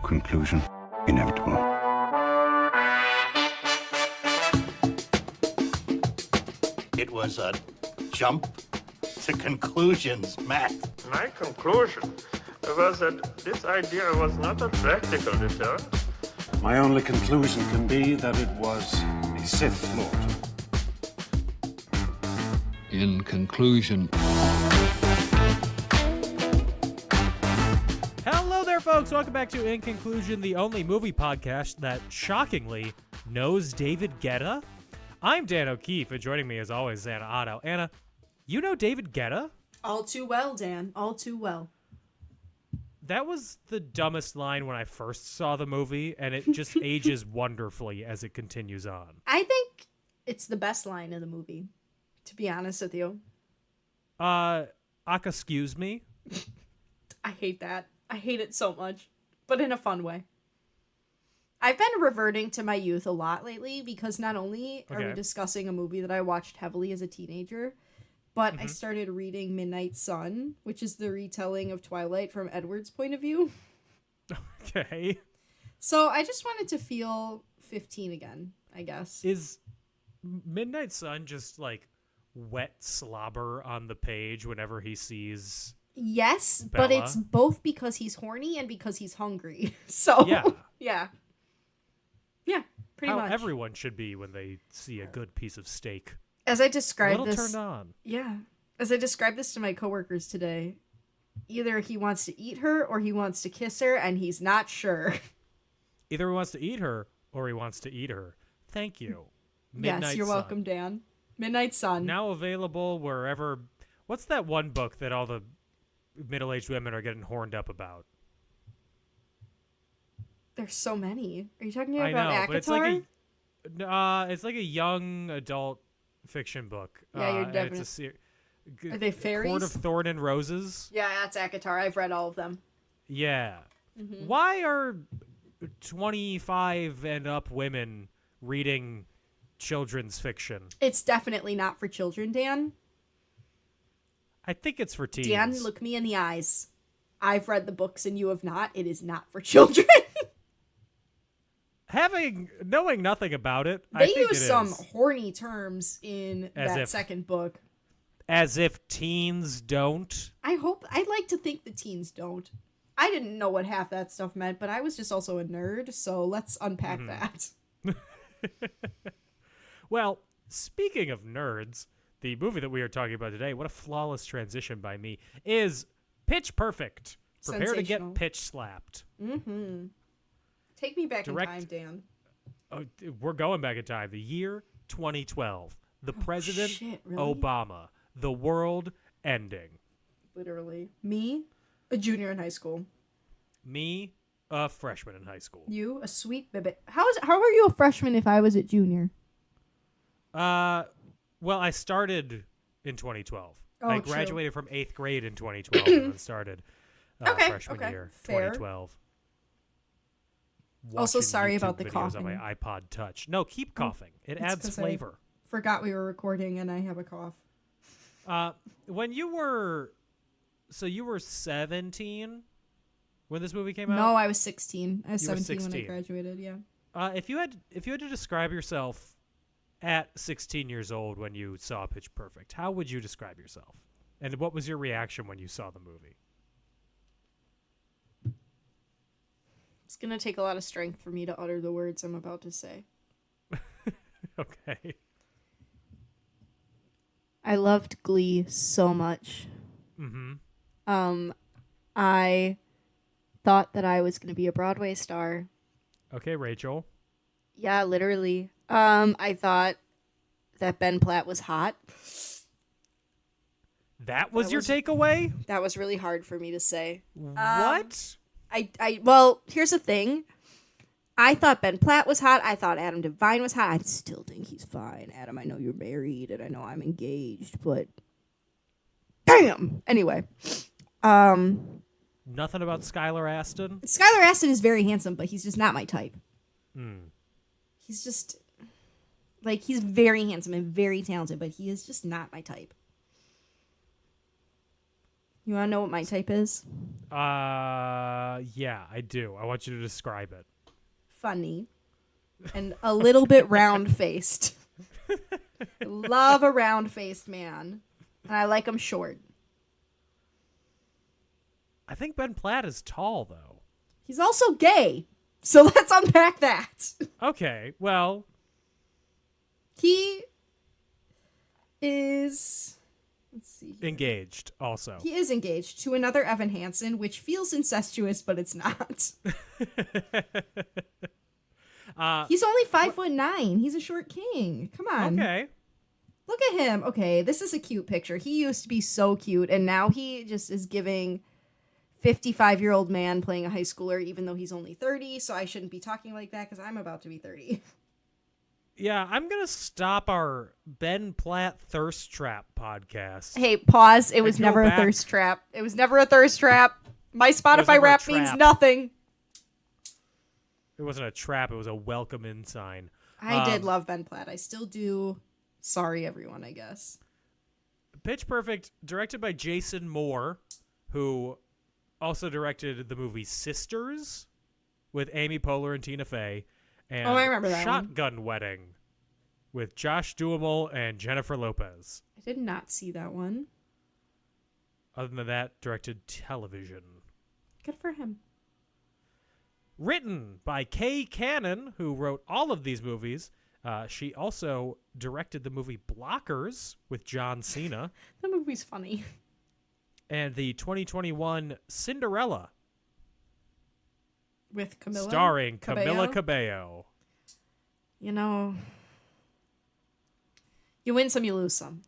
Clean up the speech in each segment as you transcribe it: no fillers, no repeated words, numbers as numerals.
Conclusion inevitable. It was a jump to conclusions, Matt. My conclusion was that this idea was not a practical deterrent. My only conclusion can be that it was a Sith Lord. In conclusion. Hello there, folks. Welcome back to In Conclusion, the only movie podcast that shockingly knows David Guetta. I'm Dan O'Keefe, and joining me as always is Anna Otto. Anna, you know David Guetta? All too well, Dan. All too well. That was the dumbest line when I first saw the movie, and it just ages wonderfully as it continues on. I think it's the best line of the movie, to be honest with you. Aca-scuse me? I hate that. I hate it so much, but in a fun way. I've been reverting to my youth a lot lately because not only are we discussing a movie that I watched heavily as a teenager, but I started reading Midnight Sun, which is the retelling of Twilight from Edward's point of view. Okay. So I just wanted to feel 15 again, I guess. Is Midnight Sun just like wet slobber on the page whenever he sees... Yes, Bella? but it's both because he's horny and because he's hungry. So, yeah, pretty How much. everyone should be when they see a good piece of steak. As I described this, turned on. Yeah. As I described this to my coworkers today, either he wants to eat her or he wants to kiss her, and he's not sure. Either he wants to eat her or he wants to eat her. Thank you. Midnight yes, you're Sun. welcome, Dan. Midnight Sun. Now available wherever. What's that one book that all the middle-aged women are getting horned up about? There's so many. Are you talking about I know, but it's like a young adult fiction book. Yeah, you're definitely. Are they fairies? Court of Thorn and Roses. Yeah, that's Aca-scuse. I've read all of them. Yeah. Mm-hmm. Why are 25 and up women reading children's fiction? It's definitely not for children, Dan. I think it's for teens. Dan, look me in the eyes. I've read the books and you have not. It is not for children. Knowing nothing about it, they I think use it some is. horny terms in second book. As if teens don't. I'd like to think the teens don't. I didn't know what half that stuff meant, but I was just also a nerd, so let's unpack that. Well, speaking of nerds, the movie that we are talking about today, what a flawless transition by me, is Pitch Perfect. Prepare to get pitch slapped. Mm-hmm. Take me back in time, Dan. Oh, we're going back in time. The year 2012. The President shit, really? Obama. The world ending. Literally. Me, a junior in high school. Me, a freshman in high school. You, a sweet baby. How are you a freshman if I was a junior? Well, I started in 2012. I graduated from 8th grade in 2012 and then started freshman year, Fair. 2012. Also, Watching sorry YouTube about the videos coughing. on my iPod Touch. No, keep coughing. It adds flavor. Forgot we were recording and I have a cough. When you were 17 when this movie came out? No, I was 16. I was You were 17 when I 16. graduated, yeah. If you had to describe yourself at 16 years old when you saw Pitch Perfect, how would you describe yourself? And what was your reaction when you saw the movie? It's going to take a lot of strength for me to utter the words I'm about to say. Okay. I loved Glee so much. Mm-hmm. I thought that I was going to be a Broadway star. Okay, Rachel. Yeah, literally. I thought that Ben Platt was hot. That was your takeaway? That was really hard for me to say. What? Well, here's the thing. I thought Ben Platt was hot. I thought Adam Devine was hot. I still think he's fine. Adam, I know you're married and I know I'm engaged, but damn. Anyway. Nothing about Skylar Astin? Skylar Astin is very handsome, but he's just not my type. He's just he's very handsome and very talented, but he is just not my type. You want to know what my type is? Yeah, I do. I want you to describe it. Funny. And a little bit round-faced. I love a round-faced man. And I like him short. I think Ben Platt is tall, though. He's also gay. So let's unpack that. Okay, well... He is... Let's see. Engaged, also. He is engaged to another Evan Hansen, which feels incestuous, but it's not. He's only 5'9". He's a short king. Come on. Okay. Look at him. Okay, this is a cute picture. He used to be so cute, and now he just is giving 55-year-old man playing a high schooler, even though he's only 30, so I shouldn't be talking like that because I'm about to be 30. Yeah, I'm going to stop our Ben Platt Thirst Trap podcast. Hey, pause. It was go never a back. thirst trap. It was never a thirst trap. My Spotify never a rap means trap. nothing. It wasn't a trap, it was a welcome in sign. I did love Ben Platt. I still do. Sorry, everyone, I guess. Pitch Perfect, directed by Jason Moore, who also directed the movie Sisters with Amy Poehler and Tina Fey. And I remember that one. Shotgun Wedding with Josh Duhamel and Jennifer Lopez. I did not see that one. Other than that, directed television. Good for him. Written by Kay Cannon, who wrote all of these movies. She also directed the movie Blockers with John Cena. That movie's funny. And the 2021 Cinderella, With Camila starring Cabello. Camila Cabello. You know, you win some, you lose some.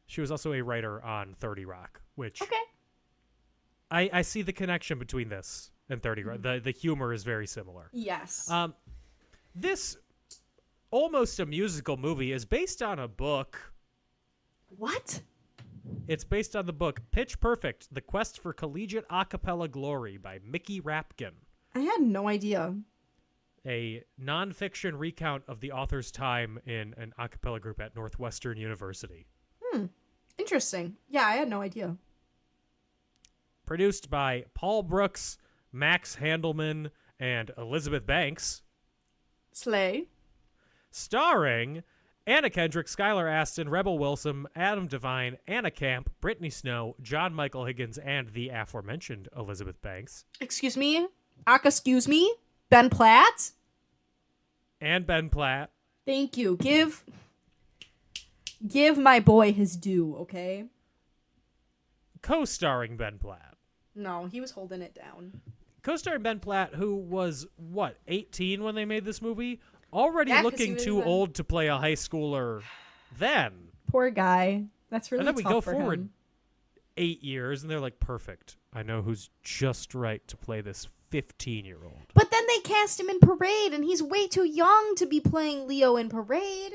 She was also a writer on 30 Rock, which Okay. I see the connection between this and 30 Rock. The humor is very similar. Yes. This almost a musical movie is based on a book. What? It's based on the book Pitch Perfect, The Quest for Collegiate Acapella Glory by Mickey Rapkin. I had no idea. A nonfiction recount of the author's time in an a cappella group at Northwestern University. Interesting. Yeah, I had no idea. Produced by Paul Brooks, Max Handelman, and Elizabeth Banks. Slay. Starring Anna Kendrick, Skylar Astin, Rebel Wilson, Adam Devine, Anna Camp, Brittany Snow, John Michael Higgins, and the aforementioned Elizabeth Banks. Excuse me? Aca-scuse me? Ben Platt? And Ben Platt. Thank you. Give my boy his due, okay? Co-starring Ben Platt. No, he was holding it down. Co-starring Ben Platt, who was, 18 when they made this movie? Already Yeah, 'cause looking he was too in- old to play a high schooler then. Poor guy. That's really And then we tough go for forward him. 8 years, and they're like, perfect. I know who's just right to play this 15-year-old. But then they cast him in Parade, and he's way too young to be playing Leo in Parade.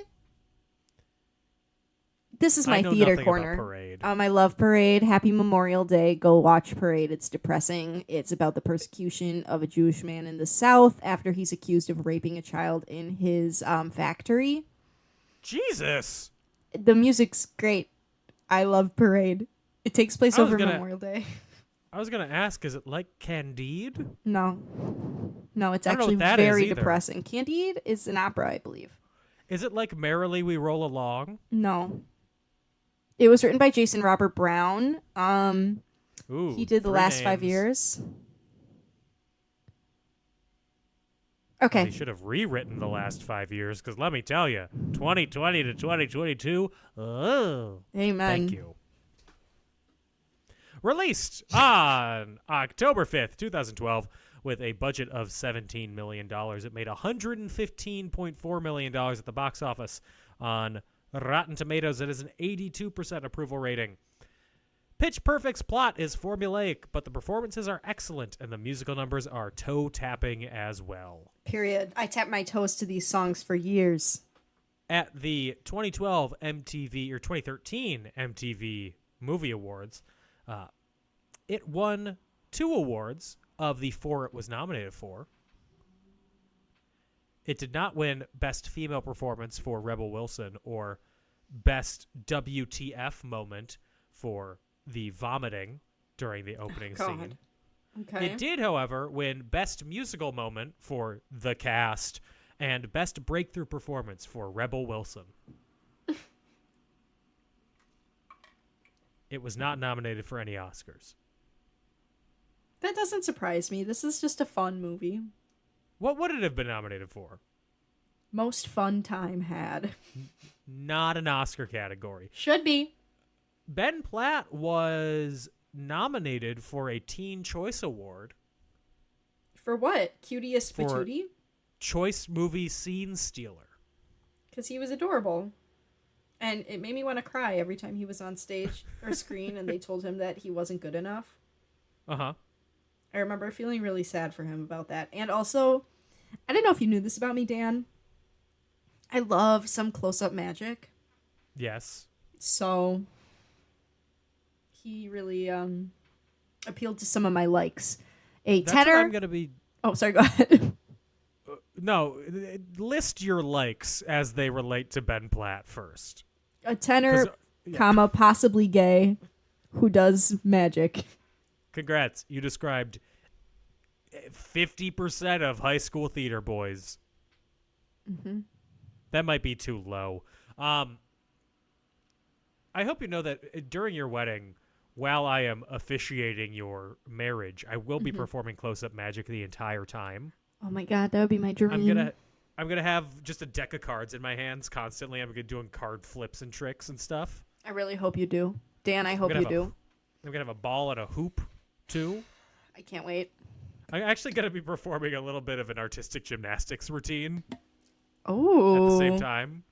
This is I my know theater nothing about corner. Parade. I love Parade. Happy Memorial Day. Go watch Parade. It's depressing. It's about the persecution of a Jewish man in the South after he's accused of raping a child in his factory. Jesus! The music's great. I love Parade. It takes place I was over gonna- Memorial Day. I was going to ask, is it like Candide? No, it's I don't know actually what that is very either. depressing. Candide is an opera, I believe. Is it like Merrily We Roll Along? No. It was written by Jason Robert Brown. Ooh, He did the 3 last 5 names. years. They Okay. should have rewritten the last 5 years, because let me tell you, 2020 to 2022, oh, Amen. thank you. Released on October 5th, 2012, with a budget of $17 million. It made $115.4 million at the box office. On Rotten Tomatoes, it is an 82% approval rating. Pitch Perfect's plot is formulaic, but the performances are excellent, and the musical numbers are toe-tapping as well. Period. I tapped my toes to these songs for years. At the 2012 MTV, or 2013 MTV Movie Awards, it won 2 awards of the 4 it was nominated for. It did not win Best Female Performance for Rebel Wilson or Best WTF Moment for the vomiting during the opening God. scene. Okay. It did, however, win Best Musical Moment for the cast and Best Breakthrough Performance for Rebel Wilson. It was not nominated for any Oscars. That doesn't surprise me. This is just a fun movie. What would it have been nominated for? Most fun time had. Not an Oscar category. Should be. Ben Platt was nominated for a Teen Choice Award. For what? Cutest For- patootie? Choice Movie Scene Stealer. Because he was adorable. And it made me want to cry every time he was on stage or screen and they told him that he wasn't good enough. Uh-huh. I remember feeling really sad for him about that. And also, I don't know if you knew this about me, Dan. I love some close-up magic. Yes. So he really appealed to some of my likes. That's tenor. what I'm going to be... Oh, sorry, go ahead. No, list your likes as they relate to Ben Platt first. A tenor, 'Cause, yeah. comma, possibly gay, who does magic. Congrats. You described 50% of high school theater boys. Mm-hmm. That might be too low. I hope you know that during your wedding, while I am officiating your marriage, I will be performing close-up magic the entire time. Oh my god, that would be my dream. I'm gonna have just a deck of cards in my hands constantly. I'm gonna be doing card flips and tricks and stuff. I really hope you do. Dan, I hope you do. I'm gonna have a ball and a hoop too. I can't wait. I'm actually gonna be performing a little bit of an artistic gymnastics routine Oh. at the same time.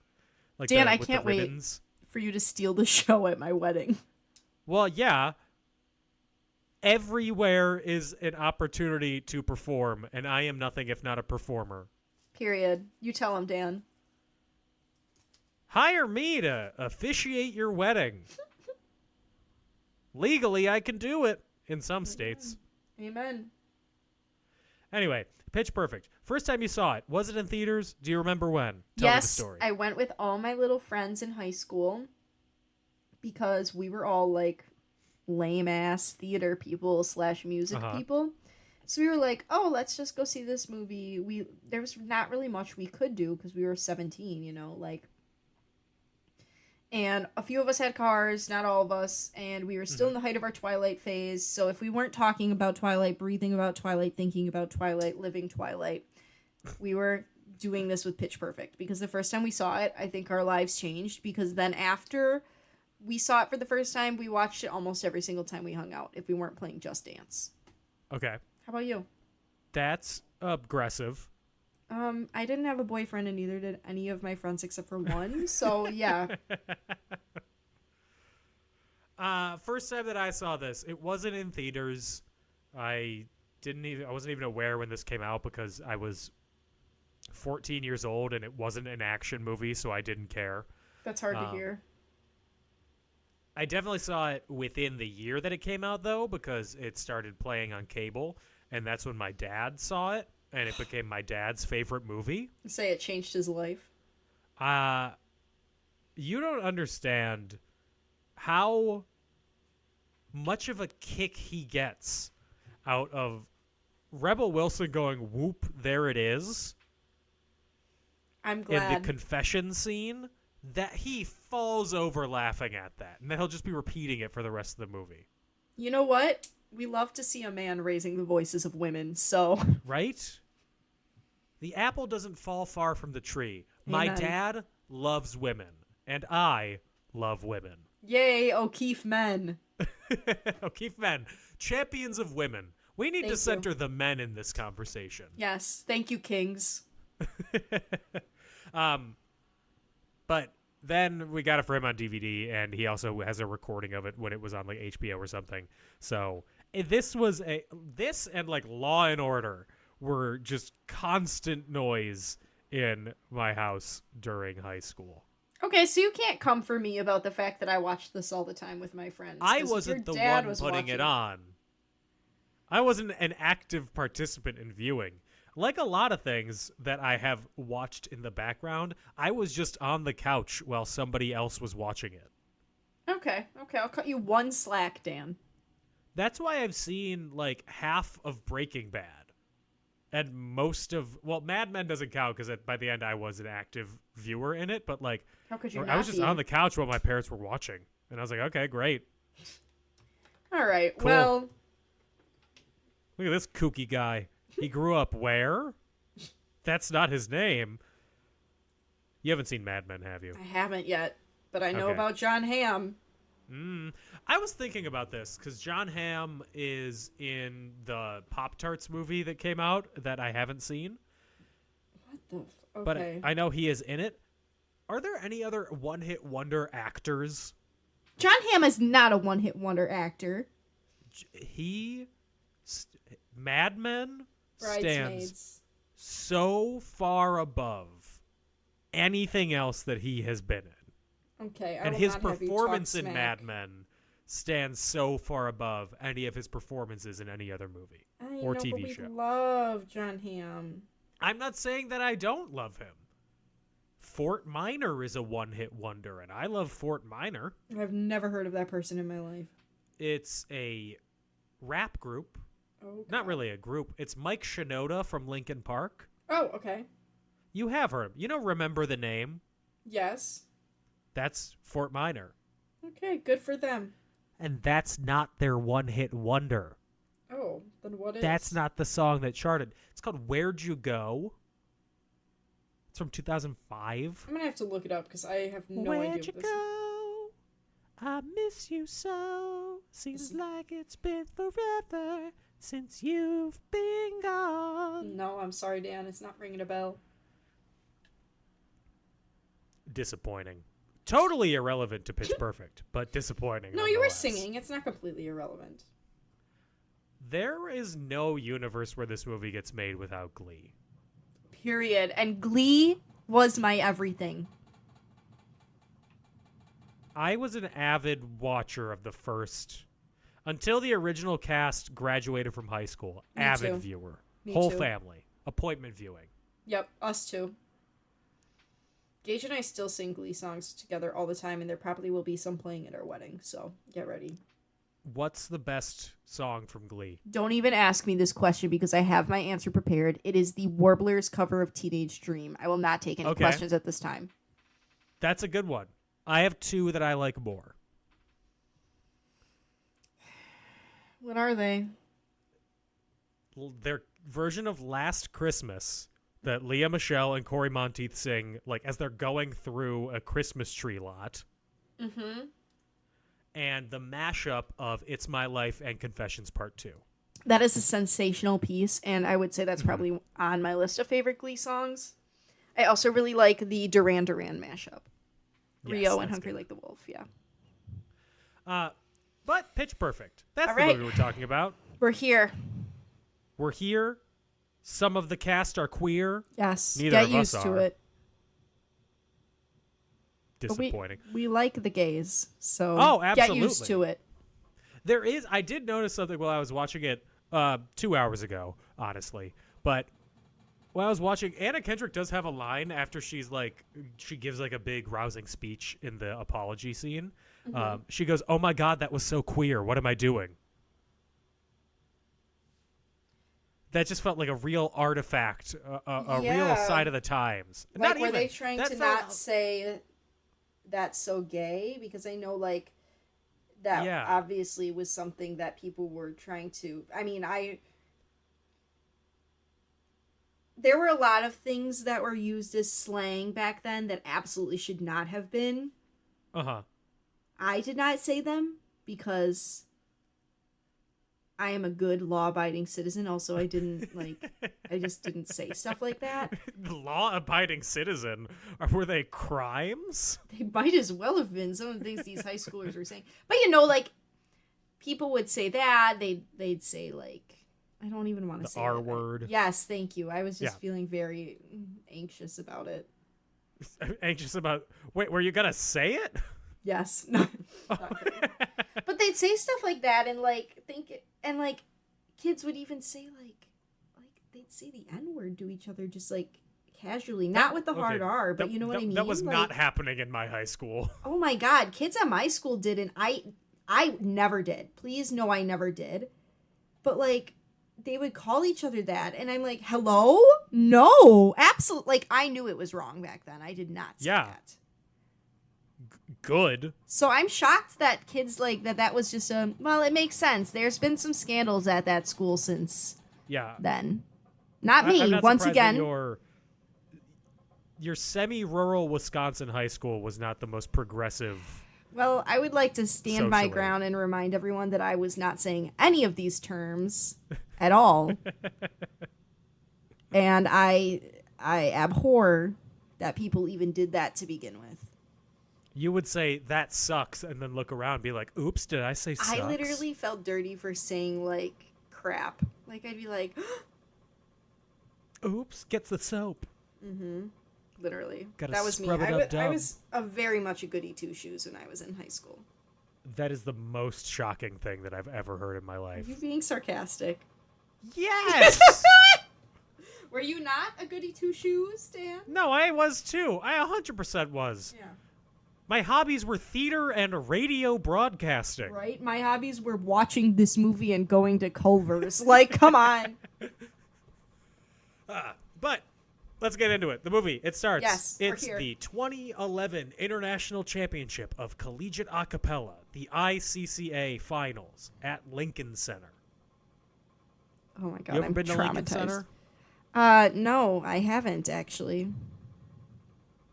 Like Dan, I with can't the wait ribbons. for you to steal the show at my wedding. Well, yeah. Everywhere is an opportunity to perform, and I am nothing if not a performer. Period. You tell him, Dan. Hire me to officiate your wedding. Legally, I can do it in some states. Amen. Anyway, Pitch Perfect. First time you saw it, was it in theaters? Do you remember when? Tell me the story. I went with all my little friends in high school because we were all like lame-ass theater people / music people. So we were like, oh, let's just go see this movie. There was not really much we could do because we were 17, you know, like. And a few of us had cars, not all of us, and we were still in the height of our Twilight phase. So if we weren't talking about Twilight, breathing about Twilight, thinking about Twilight, living Twilight, we were doing this with Pitch Perfect. Because the first time we saw it, I think our lives changed. Because then after we saw it for the first time, we watched it almost every single time we hung out if we weren't playing Just Dance. Okay. How about you? That's aggressive. I didn't have a boyfriend and neither did any of my friends except for one. So, yeah. First time that I saw this, it wasn't in theaters. I wasn't even aware when this came out because I was 14 years old and it wasn't an action movie, so I didn't care. That's hard to hear. I definitely saw it within the year that it came out, though, because it started playing on cable, and that's when my dad saw it, and it became my dad's favorite movie. Say it changed his life. You don't understand how much of a kick he gets out of Rebel Wilson going, whoop, there it is. I'm glad. In the confession scene, that he falls over laughing at that. And then he'll just be repeating it for the rest of the movie. You know what? We love to see a man raising the voices of women, so... Right? The apple doesn't fall far from the tree. My Amen. dad loves women, and I love women. Yay, O'Keefe men. O'Keefe men, champions of women. We need to center the men in this conversation. Yes, thank you, kings. But then we got it for him on DVD, and he also has a recording of it when it was on like HBO or something. So this and like Law and Order were just constant noise in my house during high school. Okay, so you can't come for me about the fact that I watched this all the time with my friends. I wasn't the one putting it on. I wasn't an active participant in viewing. Like a lot of things that I have watched in the background, I was just on the couch while somebody else was watching it. Okay, I'll cut you one slack, Dan. That's why I've seen like half of Breaking Bad. And most of Mad Men doesn't count because by the end I was an active viewer in it. But like, How could you I not was just be? on the couch while my parents were watching, and I was like, okay, great. All right. Cool. Well, Look at this kooky guy. He grew up where? That's not his name. You haven't seen Mad Men, have you? I haven't yet, but I know Okay. about John Hamm. I was thinking about this because John Hamm is in the Pop-Tarts movie that came out that I haven't seen. What the? But Okay. I know he is in it. Are there any other one-hit wonder actors? John Hamm is not a one-hit wonder actor. Mad Men stands Bridesmaids. so far above anything else that he has been in. Okay, I And will his not have you performance talk in smack. Mad Men stands so far above any of his performances in any other movie or I know, TV but we show. love John Hamm. I'm not saying that I don't love him. Fort Minor is a one-hit wonder, and I love Fort Minor. I've never heard of that person in my life. It's a rap group. Oh, Not God. really a group. It's Mike Shinoda from Linkin Park. Oh, okay. You have heard him. You know Remember the Name? Yes. That's Fort Minor. Okay, good for them. And that's not their one-hit wonder. Oh, then what is? That's not the song that charted. It's called Where'd You Go? It's from 2005. I'm gonna have to look it up because I have no Where'd idea you what this is. go? I miss you so. Seems like it's been forever since you've been gone. No, I'm sorry, Dan. It's not ringing a bell. Disappointing. Totally irrelevant to Pitch Perfect, but disappointing. No, you were nonetheless. singing. It's not completely irrelevant. There is no universe where this movie gets made without Glee. Period. And Glee was my everything. I was an avid watcher of the first, until the original cast graduated from high school. Me Avid too. viewer. Me Whole too. family. Appointment viewing. Yep, us too. Gage and I still sing Glee songs together all the time, and there probably will be some playing at our wedding, so get ready. What's the best song from Glee? Don't even ask me this question because I have my answer prepared. It is the Warblers cover of Teenage Dream. I will not take any Okay. questions at this time. That's a good one. I have two that I like more. What are they? Their version of Last Christmas that Leah Michele and Corey Monteith sing like as they're going through a Christmas tree lot. Mm-hmm. And the mashup of It's My Life and Confessions Part 2. That is a sensational piece, and I would say that's probably on my list of favorite Glee songs. I also really like the Duran Duran mashup. Yes, Rio and that's Hungry good. Like the Wolf, yeah. But Pitch Perfect. That's All the right. movie we're talking about. We're here. We're here. Some of the cast are queer. Yes. Neither Get of us used to are. it. But Disappointing. We like the gays, so Oh, get used absolutely. to it. There is. I did notice something while I was watching it 2 hours ago, honestly. But while I was watching, Anna Kendrick does have a line after she gives like a big rousing speech in the apology scene. She goes, "Oh my God, that was so queer. What am I doing?" That just felt like a real artifact, a real Yeah. sign of the times. Like, Not were even. they trying That to felt- not say that's so gay? Because I know, like, that Yeah. obviously was something that people were trying to. I mean, there were a lot of things that were used as slang back then that absolutely should not have been. Uh-huh. I did not say them because I am a good law-abiding citizen. Also, I didn't I just didn't say stuff like that. Law-abiding citizen. Were they crimes? They might as well have been some of the things these high schoolers were saying. But you know, like, people would say that they'd say, like, I don't even want to say R it. word. Yes, thank you. I was just Yeah. feeling very anxious about it. Anxious about. Wait, were you gonna say it? Yes. No, not kidding. But they'd say stuff like that and kids would even say like they'd say the N-word to each other just like casually, not with the hard Okay, R, but you know what I mean? That was not Like, happening in my high school. oh my God, kids at my school did, and I never did. Please, no, I never did. But, like, they would call each other that, and I'm like, hello? No, absolutely. Like, I knew it was wrong back then. I did not say that. Good. So I'm shocked that kids, like, that was just well, it makes sense. There's been some scandals at that school since then. Not me, I'm not once surprised again. That your semi-rural Wisconsin high school was not the most progressive. Well, I would like to stand my socially. ground and remind everyone that I was not saying any of these terms at all. And I abhor that people even did that to begin with. You would say, that sucks, and then look around and be like, oops, did I say sucks? I literally felt dirty for saying, like, crap. Like, I'd be like, oops, gets the soap. mm-hmm. Literally. Gotta that was me. scrub it up, I was very much a goody two-shoes when I was in high school. That is the most shocking thing that I've ever heard in my life. Are you being sarcastic? Yes! Were you not a goody two-shoes, Dan? No, I was too. I 100% was. Yeah. My hobbies were theater and radio broadcasting. Right? My hobbies were watching this movie and going to Culver's. Like, come on. But let's get into it. The movie, it starts. Yes, we're it's here. the 2011 International Championship of Collegiate Acapella, the ICCA Finals at Lincoln Center. Oh my god, You ever I'm been to Lincoln traumatized. Center? No, I haven't actually.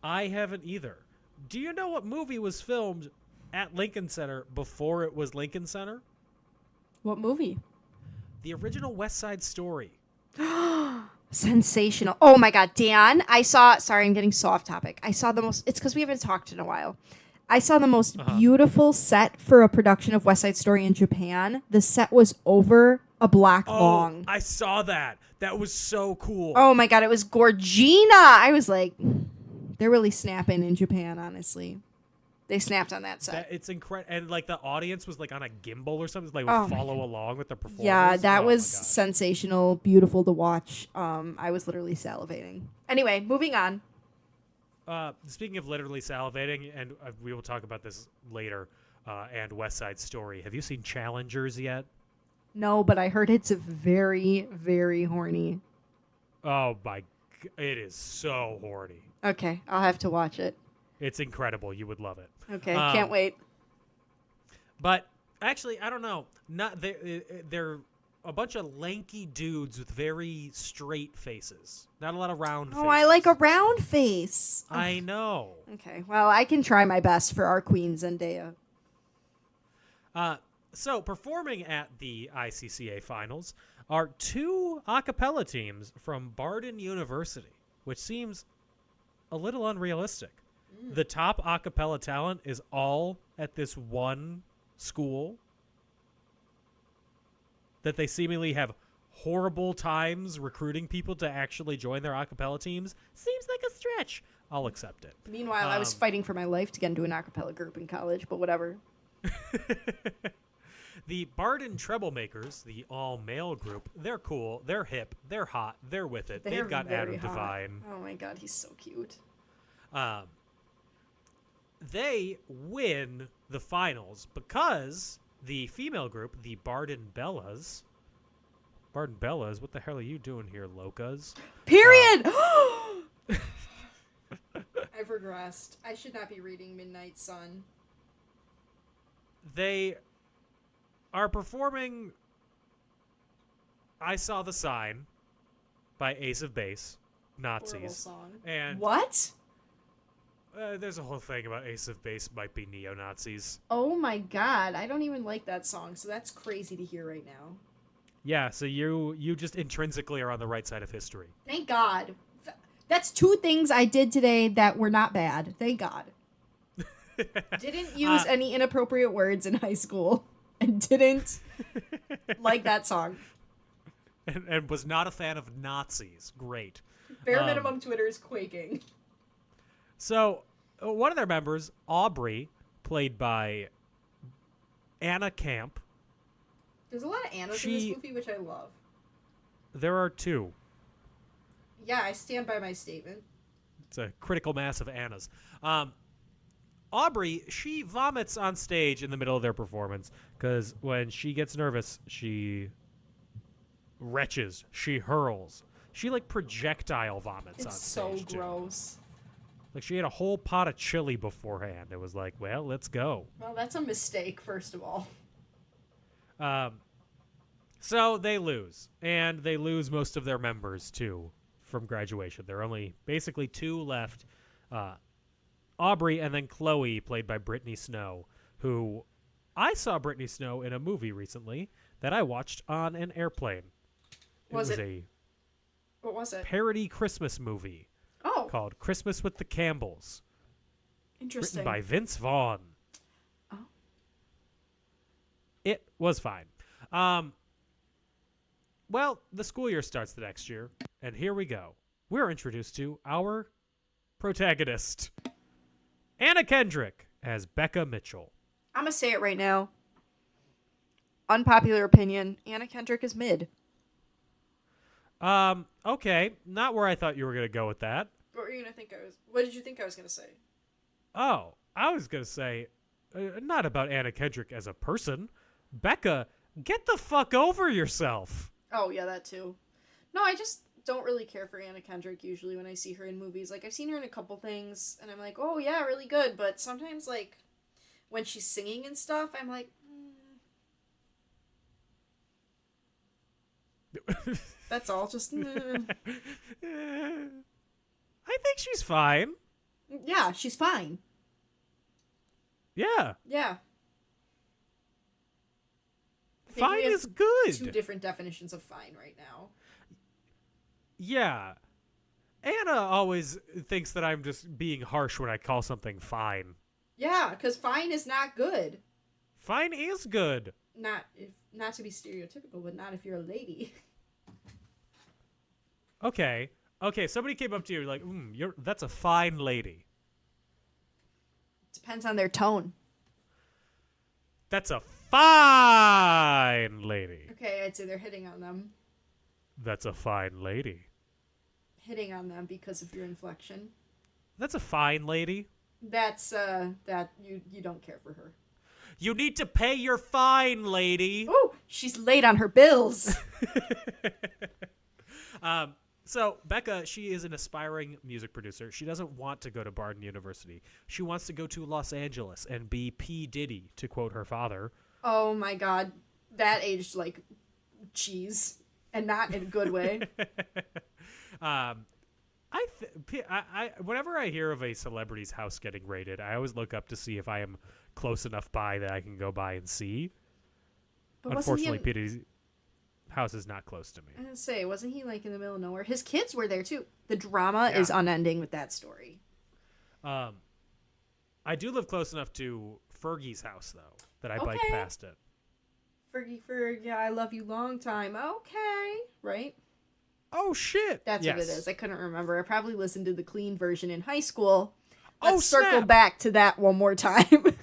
I haven't either. Do you know what movie was filmed at Lincoln Center before it was Lincoln Center? What movie? The original West Side Story. Sensational. Oh my god, Dan, sorry, I'm getting so off topic. I saw the most, it's because we haven't talked in a while. I saw the most beautiful set for a production of West Side Story in Japan. The set was over a block long. I saw that. That was so cool. Oh my god, it was Gorgina. I was like, they're really snapping in Japan, honestly. They snapped on that set. It's incredible. And like the audience was like on a gimbal or something. Like Oh would my follow along with the performance. Yeah, that Oh was my God. sensational, beautiful to watch. I was literally salivating. Anyway, moving on. Speaking of literally salivating, and we will talk about this later, and West Side Story. Have you seen Challengers yet? No, but I heard it's very, very horny. Oh my, it is so horny. Okay, I'll have to watch it. It's incredible. You would love it. Okay, can't wait. But actually, I don't know. They're a bunch of lanky dudes with very straight faces. Not a lot of round faces. Oh, I like a round face. I know. Okay, well, I can try my best for our queen, Zendaya. So, performing at the ICCA Finals are two a cappella teams from Barden University, which seems a little unrealistic. The top a cappella talent is all at this one school that they seemingly have horrible times recruiting people to actually join their a cappella teams. Seems like a stretch. I'll accept it. Meanwhile, I was fighting for my life to get into an a cappella group in college, but whatever. The Barden Treblemakers, the all-male group, they're cool, they're hip, they're hot, they're with it. They're They've got very Adam hot. Devine. Oh my god, he's so cute. They win the finals because the female group, the Barden Bellas, what the hell are you doing here, locas? Period! I've regressed. I should not be reading Midnight Sun. They are performing I Saw the Sign by Ace of Base, Horrible Nazis. song. And What? there's a whole thing about Ace of Base might be neo-Nazis. Oh my god, I don't even like that song, so that's crazy to hear right now. Yeah, so you just intrinsically are on the right side of history. Thank God. That's two things I did today that were not bad. Thank God. Didn't use any inappropriate words in high school and didn't like that song. And was not a fan of Nazis. Great. Bare minimum Twitter is quaking. So, one of their members, Aubrey, played by Anna Camp. There's a lot of Annas in this movie, which I love. There are two. Yeah, I stand by my statement. It's a critical mass of Annas. Aubrey, she vomits on stage in the middle of their performance because when she gets nervous, she retches, she hurls. She, like, projectile vomits on It's so stage, too. gross. Like, she had a whole pot of chili beforehand. It was like, well, let's go. Well, that's a mistake, first of all. So they lose, and they lose most of their members, too, from graduation. There are only basically 2 left. Aubrey and then Chloe, played by Brittany Snow, who I saw Brittany Snow in a movie recently that I watched on an airplane. What was it? Parody Christmas movie called Christmas with the Campbells. Interesting. Written by Vince Vaughn. Oh. It was fine. Well, the school year starts the next year, and here we go. We're introduced to our protagonist, Anna Kendrick, as Becca Mitchell. I'm going to say it right now. Unpopular opinion, Anna Kendrick is mid. Okay. Not where I thought you were going to go with that. What did you think I was going to say? Oh, I was going to say, not about Anna Kendrick as a person. Becca, get the fuck over yourself. Oh, yeah, that too. No, I just don't really care for Anna Kendrick usually when I see her in movies. Like, I've seen her in a couple things, and I'm like, oh, yeah, really good. But sometimes, like, when she's singing and stuff, I'm like, That's all. Just, I think she's fine. Yeah, she's fine. Yeah. Yeah. Fine is good. 2 different definitions of fine right now. Yeah. Anna always thinks that I'm just being harsh when I call something fine. Yeah, because fine is not good. Fine is good. Not to be stereotypical, but not if you're a lady. Okay, somebody came up to you like, that's a fine lady. Depends on their tone. That's a fine lady. Okay, I'd say they're hitting on them. That's a fine lady. Hitting on them because of your inflection. That's a fine lady. That's, that you don't care for her. You need to pay your fine, lady. Oh, she's late on her bills. So Becca, she is an aspiring music producer. She doesn't want to go to Barden University. She wants to go to Los Angeles and be P. Diddy, to quote her father. Oh my God. That aged like cheese. And not in a good way. Whenever I hear of a celebrity's house getting raided, I always look up to see if I am close enough by that I can go by and see. But unfortunately, P. Diddy's house is not close to me. I was gonna say, wasn't he like in the middle of nowhere? His kids were there too. The drama is unending with that story. I do live close enough to Fergie's house though that I bike past it. Fergie, yeah, I love you long time. Okay, right? Oh shit! That's what it is. I couldn't remember. I probably listened to the clean version in high school. Let's circle back to that one more time.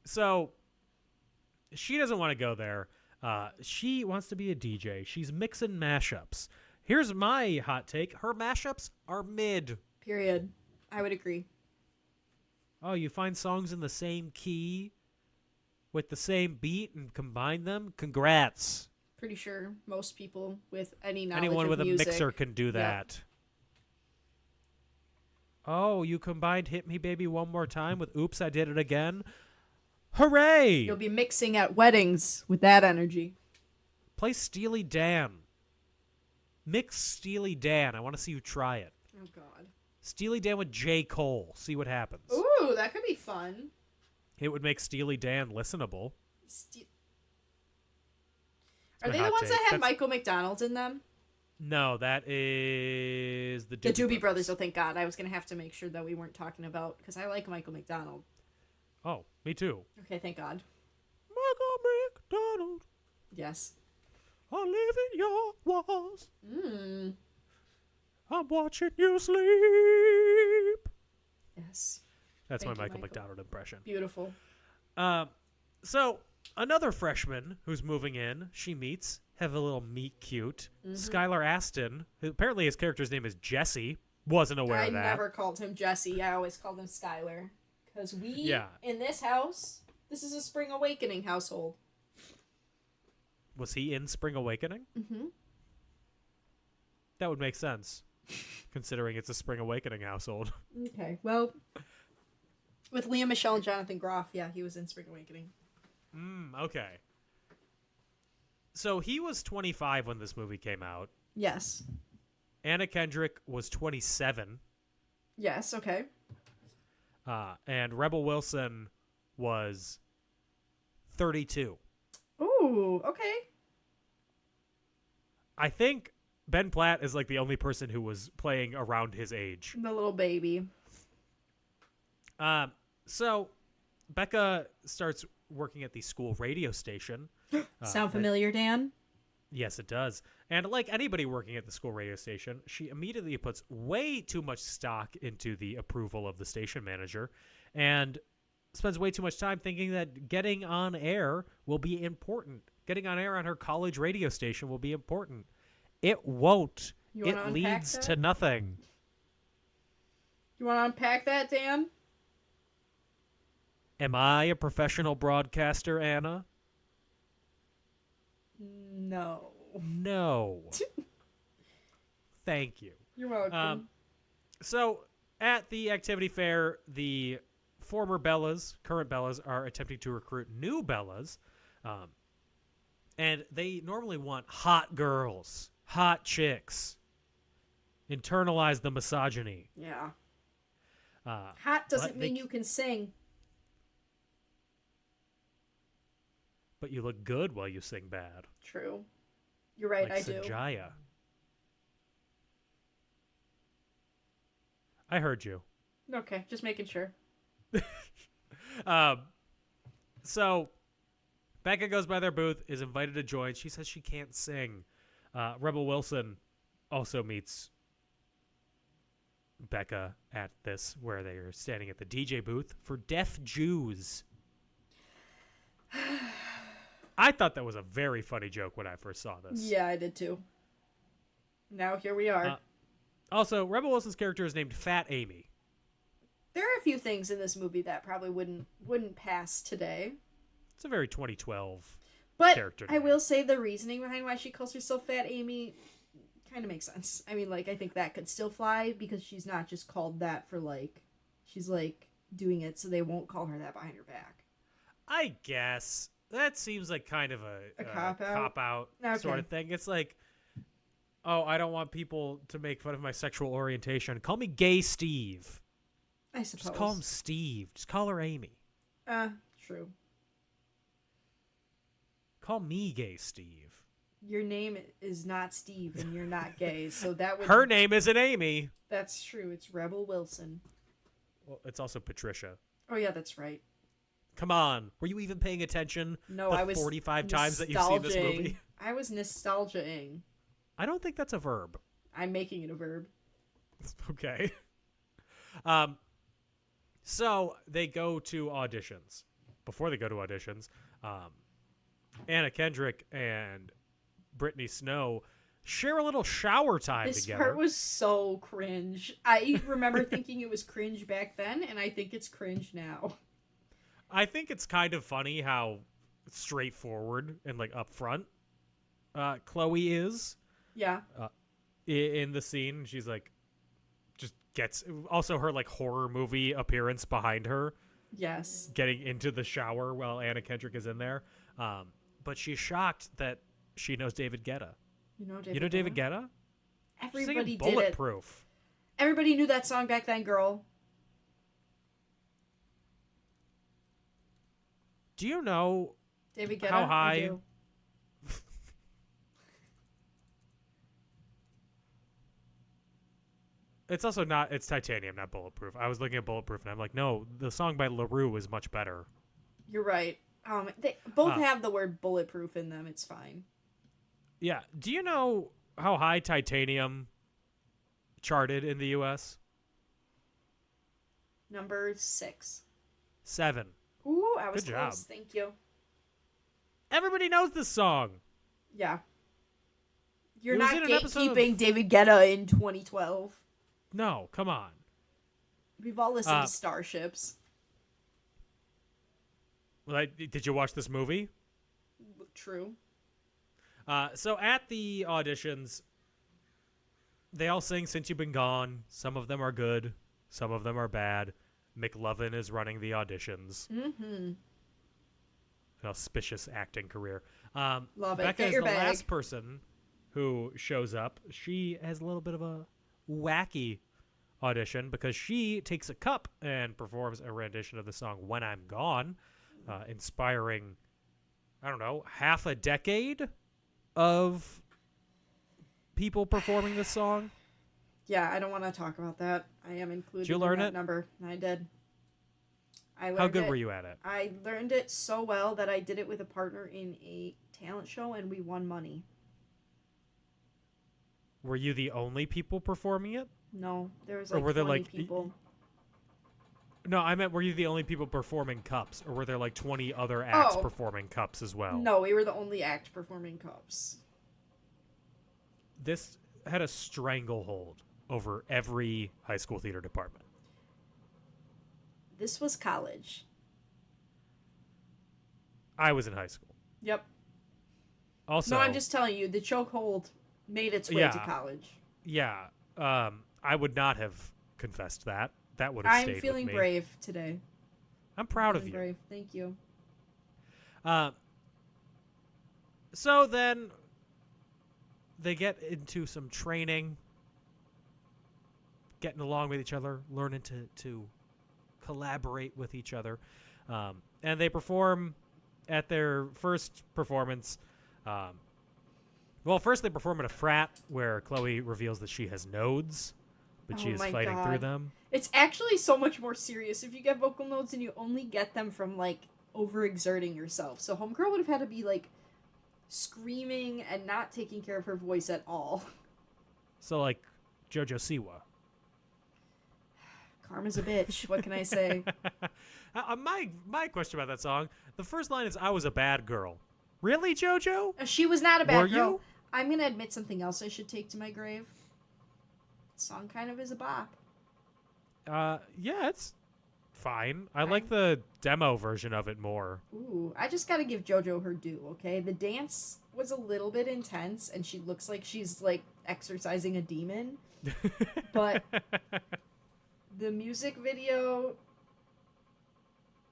So she doesn't want to go there. She wants to be a DJ. She's mixing mashups. Here's my hot take. Her mashups are mid. Period. I would agree. Oh, you find songs in the same key with the same beat and combine them? Congrats. Pretty sure most people with any knowledge Anyone of with music, a mixer can do that. Yep. Oh, you combined Hit Me Baby One More Time with Oops, I Did It Again? Hooray! You'll be mixing at weddings with that energy. Play Steely Dan. Mix Steely Dan. I want to see you try it. Oh, God. Steely Dan with J. Cole. See what happens. Ooh, that could be fun. It would make Steely Dan listenable. Are they the ones that had Michael McDonald in them? No, that is the Doobie Brothers. Oh, thank God. I was going to have to make sure that we weren't talking about, because I like Michael McDonald. Oh, me too. Okay, thank God. Michael McDonald. Yes. I live in your walls. I'm watching you sleep. Yes. That's my Michael McDonald impression. Beautiful. So another freshman who's moving in, she meets, have a little meet cute. Skylar Aston, who apparently his character's name is Jesse. wasn't aware I of that. never called him Jesse. I always called him Skylar. Because in this house, this is a Spring Awakening household. Was he in Spring Awakening? Mm-hmm. That would make sense, considering it's a Spring Awakening household. Okay, well, with Leah Michelle and Jonathan Groff, yeah, he was in Spring Awakening. Okay. So he was 25 when this movie came out. Yes. Anna Kendrick was 27. Yes, okay. And Rebel Wilson was 32. Ooh, okay. I think Ben Platt is like the only person who was playing around his age. The little baby. So Becca starts working at the school radio station. Sound familiar, Dan? Yes, it does. And like anybody working at the school radio station, she immediately puts way too much stock into the approval of the station manager and spends way too much time thinking that getting on air will be important. Getting on air on her college radio station will be important. It won't. It leads to nothing. You want to unpack that, Dan? Am I a professional broadcaster, Anna? No. No. Thank you. You're welcome. So at the activity fair, the former Bellas, current Bellas, are attempting to recruit new Bellas. And they normally want hot girls, hot chicks. Internalize the misogyny. Yeah. Hot doesn't mean you can sing. But you look good while you sing bad. True. You're right, like I do. Sanjaya. I heard you. Okay, just making sure. So Becca goes by their booth, is invited to join. She says she can't sing. Rebel Wilson also meets Becca at this, where they are standing at the DJ booth for Deaf Jews. I thought that was a very funny joke when I first saw this. Yeah, I did too. Now here we are. Also, Rebel Wilson's character is named Fat Amy. There are a few things in this movie that probably wouldn't pass today. It's a very 2012 but character. I will say the reasoning behind why she calls herself Fat Amy kind of makes sense. I mean, like, I think that could still fly because she's not just called that for, like, she's, like, doing it so they won't call her that behind her back. I guess. That seems like kind of a cop-out sort of thing. It's like, oh, I don't want people to make fun of my sexual orientation. Call me Gay Steve. I suppose. Just call him Steve. Just call her Amy. True. Call me Gay Steve. Your name is not Steve and you're not gay, so that would... Her name isn't Amy. That's true. It's Rebel Wilson. Well, it's also Patricia. Oh, yeah, that's right. Come on. Were you even paying attention? No, I was 45 times that you've seen this movie. I was nostalgia-ing. I don't think that's a verb. I'm making it a verb. Okay. So they go to auditions. Before they go to auditions, Anna Kendrick and Brittany Snow share a little shower time this together. This part was so cringe. I remember thinking it was cringe back then, and I think it's cringe now. I think it's kind of funny how straightforward and like upfront Chloe is. Yeah. In the scene, she's like, just gets also her like horror movie appearance behind her. Yes. Getting into the shower while Anna Kendrick is in there. But she's shocked that she knows David Guetta. You know David Guetta? Everybody did Bulletproof. It. Everybody knew that song back then, girl. Do you know David Guetta? how high? I do. It's also not. It's Titanium, not Bulletproof. I was looking at Bulletproof, and I'm like, no, the song by LaRue is much better. You're right. They both have the word bulletproof in them. It's fine. Yeah. Do you know how high Titanium charted in the U.S.? Number 6. 7. Ooh, I was Good close. job. Thank you. Everybody knows this song. Yeah. You're It was not in an episode gatekeeping David Guetta in 2012. No, come on. We've all listened to Starships. Did you watch this movie? True. So at the auditions, they all sing Since You've Been Gone. Some of them are good. Some of them are bad. McLovin is running the auditions. Mm-hmm. An auspicious acting career. Love it. Becca Get is your the bag. last person who shows up. She has a little bit of a wacky audition because she takes a cup and performs a rendition of the song When I'm Gone, inspiring, I don't know, half a decade of people performing this song. Yeah, I don't want to talk about that. I am included Did you in learn that it? number. I did. How good were you at it? I learned it so well that I did it with a partner in a talent show, and we won money. Were you the only people performing it? No, there was Or like were there, 20 like, people. No, I meant were you the only people performing cups, or were there like 20 other acts Oh. performing cups as well? No, we were the only act performing cups. This had a stranglehold over every high school theater department. This was college. I was in high school. Yep. Also, No, I'm just telling you, the chokehold made its way to college. Yeah, I would not have confessed that. That would have stayed I'm feeling with me. brave today. I'm proud of Feeling you. brave. Thank you. So then they get into some training, getting along with each other, learning to collaborate with each other. And they perform at their first performance. Well, first they perform at a frat where Chloe reveals that she has nodes, but she Oh is my fighting God. through them. It's actually so much more serious if you get vocal nodes and you only get them from, like, overexerting yourself. So Homegirl would have had to be, like, screaming and not taking care of her voice at all. So, like, JoJo Siwa. Karma's a bitch. What can I say? My question about that song, the first line is, I was a bad girl. Really, JoJo? She was not a bad Were girl. you? I'm going to admit something else I should take to my grave. The song kind of is a bop. Yeah, it's fine. I like the demo version of it more. Ooh, I just gotta give JoJo her due, okay? The dance was a little bit intense, and she looks like she's, like, exercising a demon. But the music video...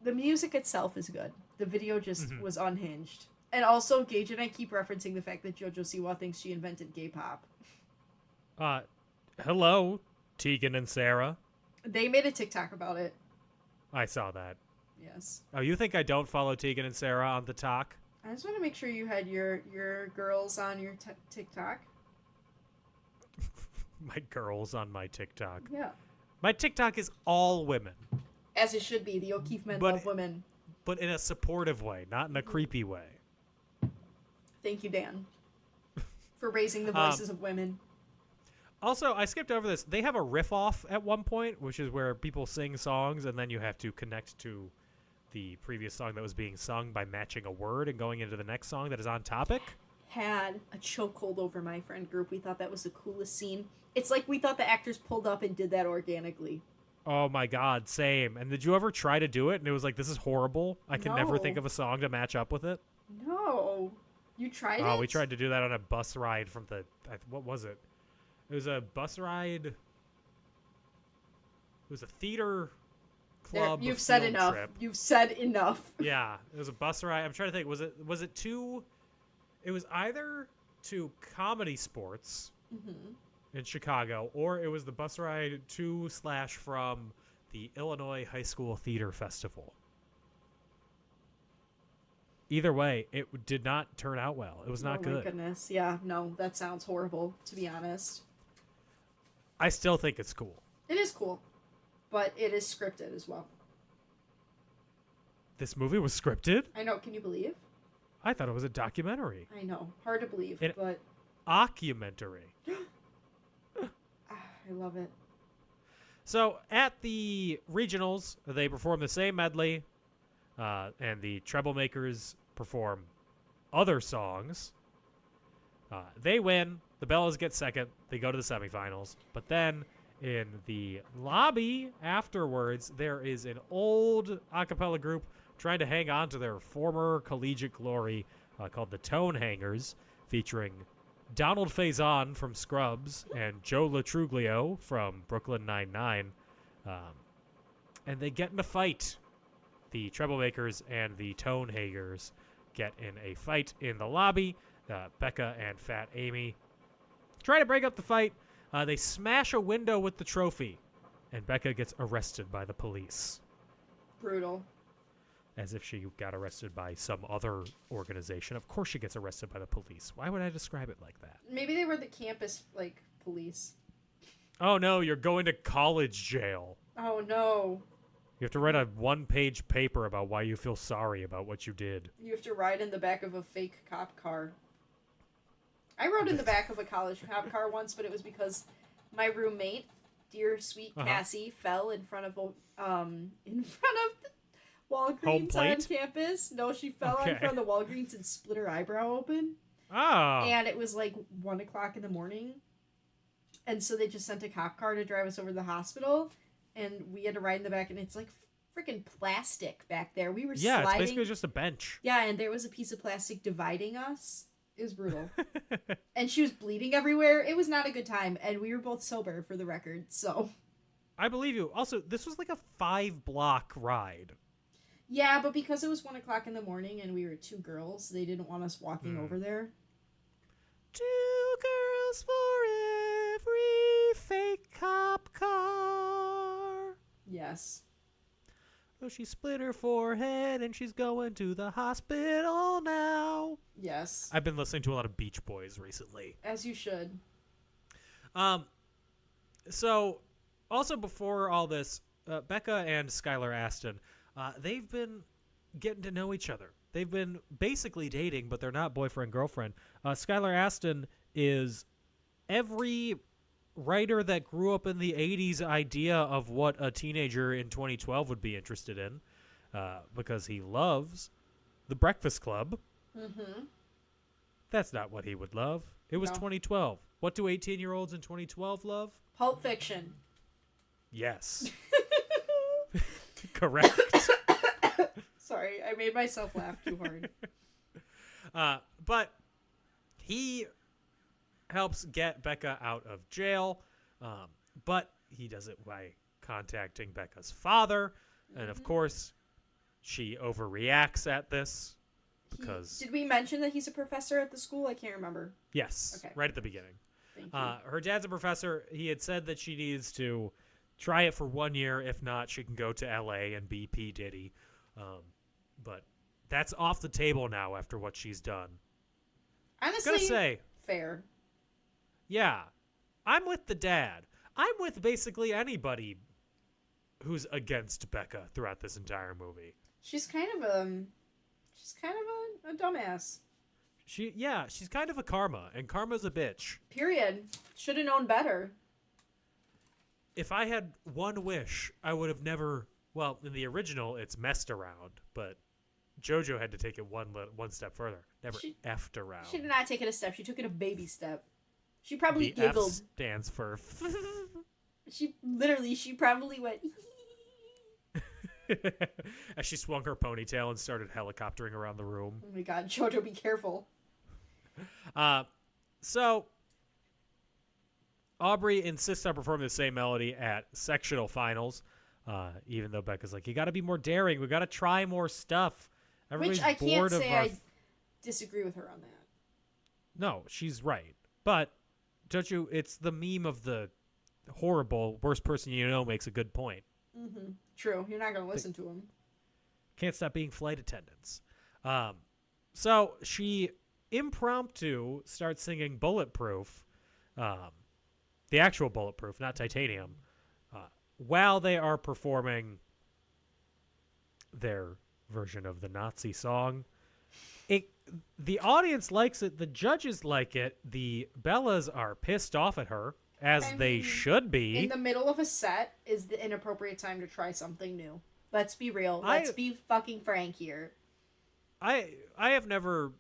The music itself is good. The video just was unhinged. And also, Gage and I keep referencing the fact that JoJo Siwa thinks she invented gay pop. Hello, Tegan and Sarah. They made a TikTok about it. I saw that. Yes. Oh, you think I don't follow Tegan and Sarah on the talk? I just want to make sure you had your girls on your TikTok. My girls on my TikTok. Yeah. My TikTok is all women, As it should be. The O'Keefe men love women. but in a supportive way, not in a creepy way. Thank you, Dan, for raising the voices of women. Also, I skipped over this. They have a riff off at one point, which is where people sing songs, and then you have to connect to the previous song that was being sung by matching a word and going into the next song that is on topic. Had a chokehold over my friend group. We thought that was the coolest scene. It's like we thought the actors pulled up and did that organically. Oh my god, same. And did you ever try to do it? And it was like, this is horrible. I can never think No. of a song to match up with it. No. You tried it? Oh, we tried to do that on a bus ride from the... What was it? It was a bus ride... It was a theater club You've said field enough. trip. You've said enough. Yeah, it was a bus ride. I'm trying to think. Was it to... It was either to Comedy Sports in Chicago, or it was the bus ride to/from the Illinois High School Theater Festival. Either way, it did not turn out well. It was not Oh good. my goodness. Yeah, no, that sounds horrible, to be honest. I still think it's cool. It is cool, but it is scripted as well. This movie was scripted? I know, can you believe? I thought it was a documentary. I know, hard to believe, An but Occumentary. I love it. So at the regionals, they perform the same medley, and the Treblemakers perform other songs. They win. The Bellas get second. They go to the semifinals. But then In the lobby afterwards, there is an old a cappella group trying to hang on to their former collegiate glory called the Tone Hangers, featuring Donald Faison from Scrubs and Joe Latruglio from Brooklyn Nine-Nine. And they get in a fight. The Troublemakers and the Tone Hangers get in a fight in the lobby. Becca and Fat Amy try to break up the fight. They smash a window with the trophy, and Becca gets arrested by the police. Brutal. As if she got arrested by some other organization. Of course she gets arrested by the police. Why would I describe it like that? Maybe they were the campus, police. Oh, no, you're going to college jail. Oh, no. You have to write a one-page paper about why you feel sorry about what you did. You have to ride in the back of a fake cop car. I rode in the back of a college cop car once, but it was because my roommate, dear sweet Cassie, fell in front of the Walgreens on campus. No, she fell in front of the Walgreens and split her eyebrow open. Oh. And it was 1 o'clock in the morning. And so they just sent a cop car to drive us over to the hospital. And we had to ride in the back, and it's freaking plastic back there. We were sliding. Yeah, it's basically just a bench. Yeah, and there was a piece of plastic dividing us. It was brutal. And she was bleeding everywhere. It was not a good time, and we were both sober, for the record, so. I believe you. Also, this was a 5-block ride. Yeah, but because it was 1 o'clock in the morning and we were 2 girls, they didn't want us walking over there. 2 girls for every fake cop car. Yes. Oh, she split her forehead and she's going to the hospital now. Yes. I've been listening to a lot of Beach Boys recently. As you should. So, also before all this, Becca and Skylar Aston, they've been getting to know each other. They've been basically dating, but they're not boyfriend-girlfriend. Skylar Aston is every writer that grew up in the 80s idea of what a teenager in 2012 would be interested in, because he loves The Breakfast Club. Mm-hmm. That's not what he would love. It was 2012. What do 18-year-olds in 2012 love? Pulp Fiction. Yes. Correct. Sorry, I made myself laugh too hard. But he helps get Becca out of jail, but he does it by contacting Becca's father, and of course, she overreacts at this because... Did we mention that he's a professor at the school? I can't remember. Yes, okay. Right at the beginning. Thank you. Her dad's a professor. He had said that she needs to try it for 1 year. If not, she can go to L.A. and be P. Diddy. But that's off the table now after what she's done. Honestly, Gonna say, fair. Yeah, I'm with the dad. I'm with basically anybody who's against Becca throughout this entire movie. She's kind of a dumbass. She's kind of a karma, and karma's a bitch. Period. Should have known better. If I had one wish, I would have never. Well, in the original, it's messed around, but JoJo had to take it one step further. Never effed around. She did not take it a step. She took it a baby step. She probably the giggled. F stands for. She probably went. As she swung her ponytail and started helicoptering around the room. Oh my god, JoJo, be careful. So Aubrey insists on performing the same melody at sectional finals, even though Becca's like, you got to be more daring. We got to try more stuff. Everybody's Which I can't bored say of our... I disagree with her on that. No, she's right. But don't you? It's the meme of the horrible worst person you know makes a good point. Mm-hmm. True. You're not going to listen to him. Can't stop being flight attendants. So she impromptu starts singing Bulletproof, the actual Bulletproof, not Titanium, while they are performing their version of the Nazi song. The audience likes it. The judges like it. The Bellas are pissed off at her, as they should be. In the middle of a set is the inappropriate time to try something new. Let's be real. Let's be fucking frank here. I have never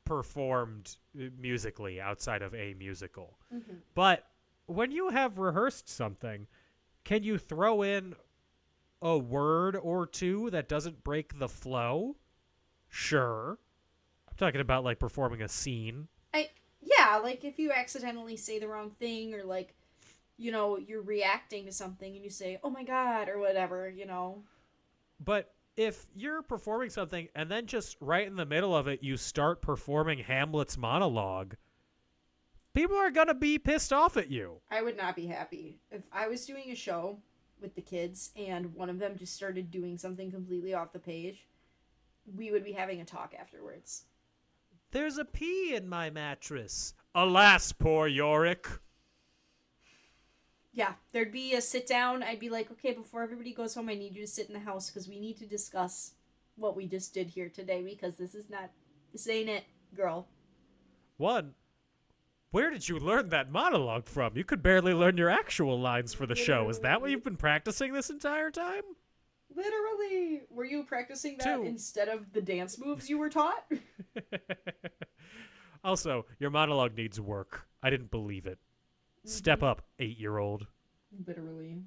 performed musically outside of a musical. Mm-hmm. But when you have rehearsed something, can you throw in a word or two that doesn't break the flow? Sure. I'm talking about like performing a scene. Yeah, like if you accidentally say the wrong thing or like, you know, you're reacting to something and you say, "Oh my God," or whatever, you know. But if you're performing something and then just right in the middle of it you start performing Hamlet's monologue, people are going to be pissed off at you. I would not be happy. If I was doing a show with the kids and one of them just started doing something completely off the page, we would be having a talk afterwards. There's a pea in my mattress. Alas, poor Yorick. Yeah, there'd be a sit down. I'd be like, okay, before everybody goes home, I need you to sit in the house because we need to discuss what we just did here today because this ain't it, girl. One, where did you learn that monologue from? You could barely learn your actual lines for the show. Is that what you've been practicing this entire time? Literally. Were you practicing that instead of the dance moves you were taught? Also, your monologue needs work. I didn't believe it. Step up, 8-year-old. Literally.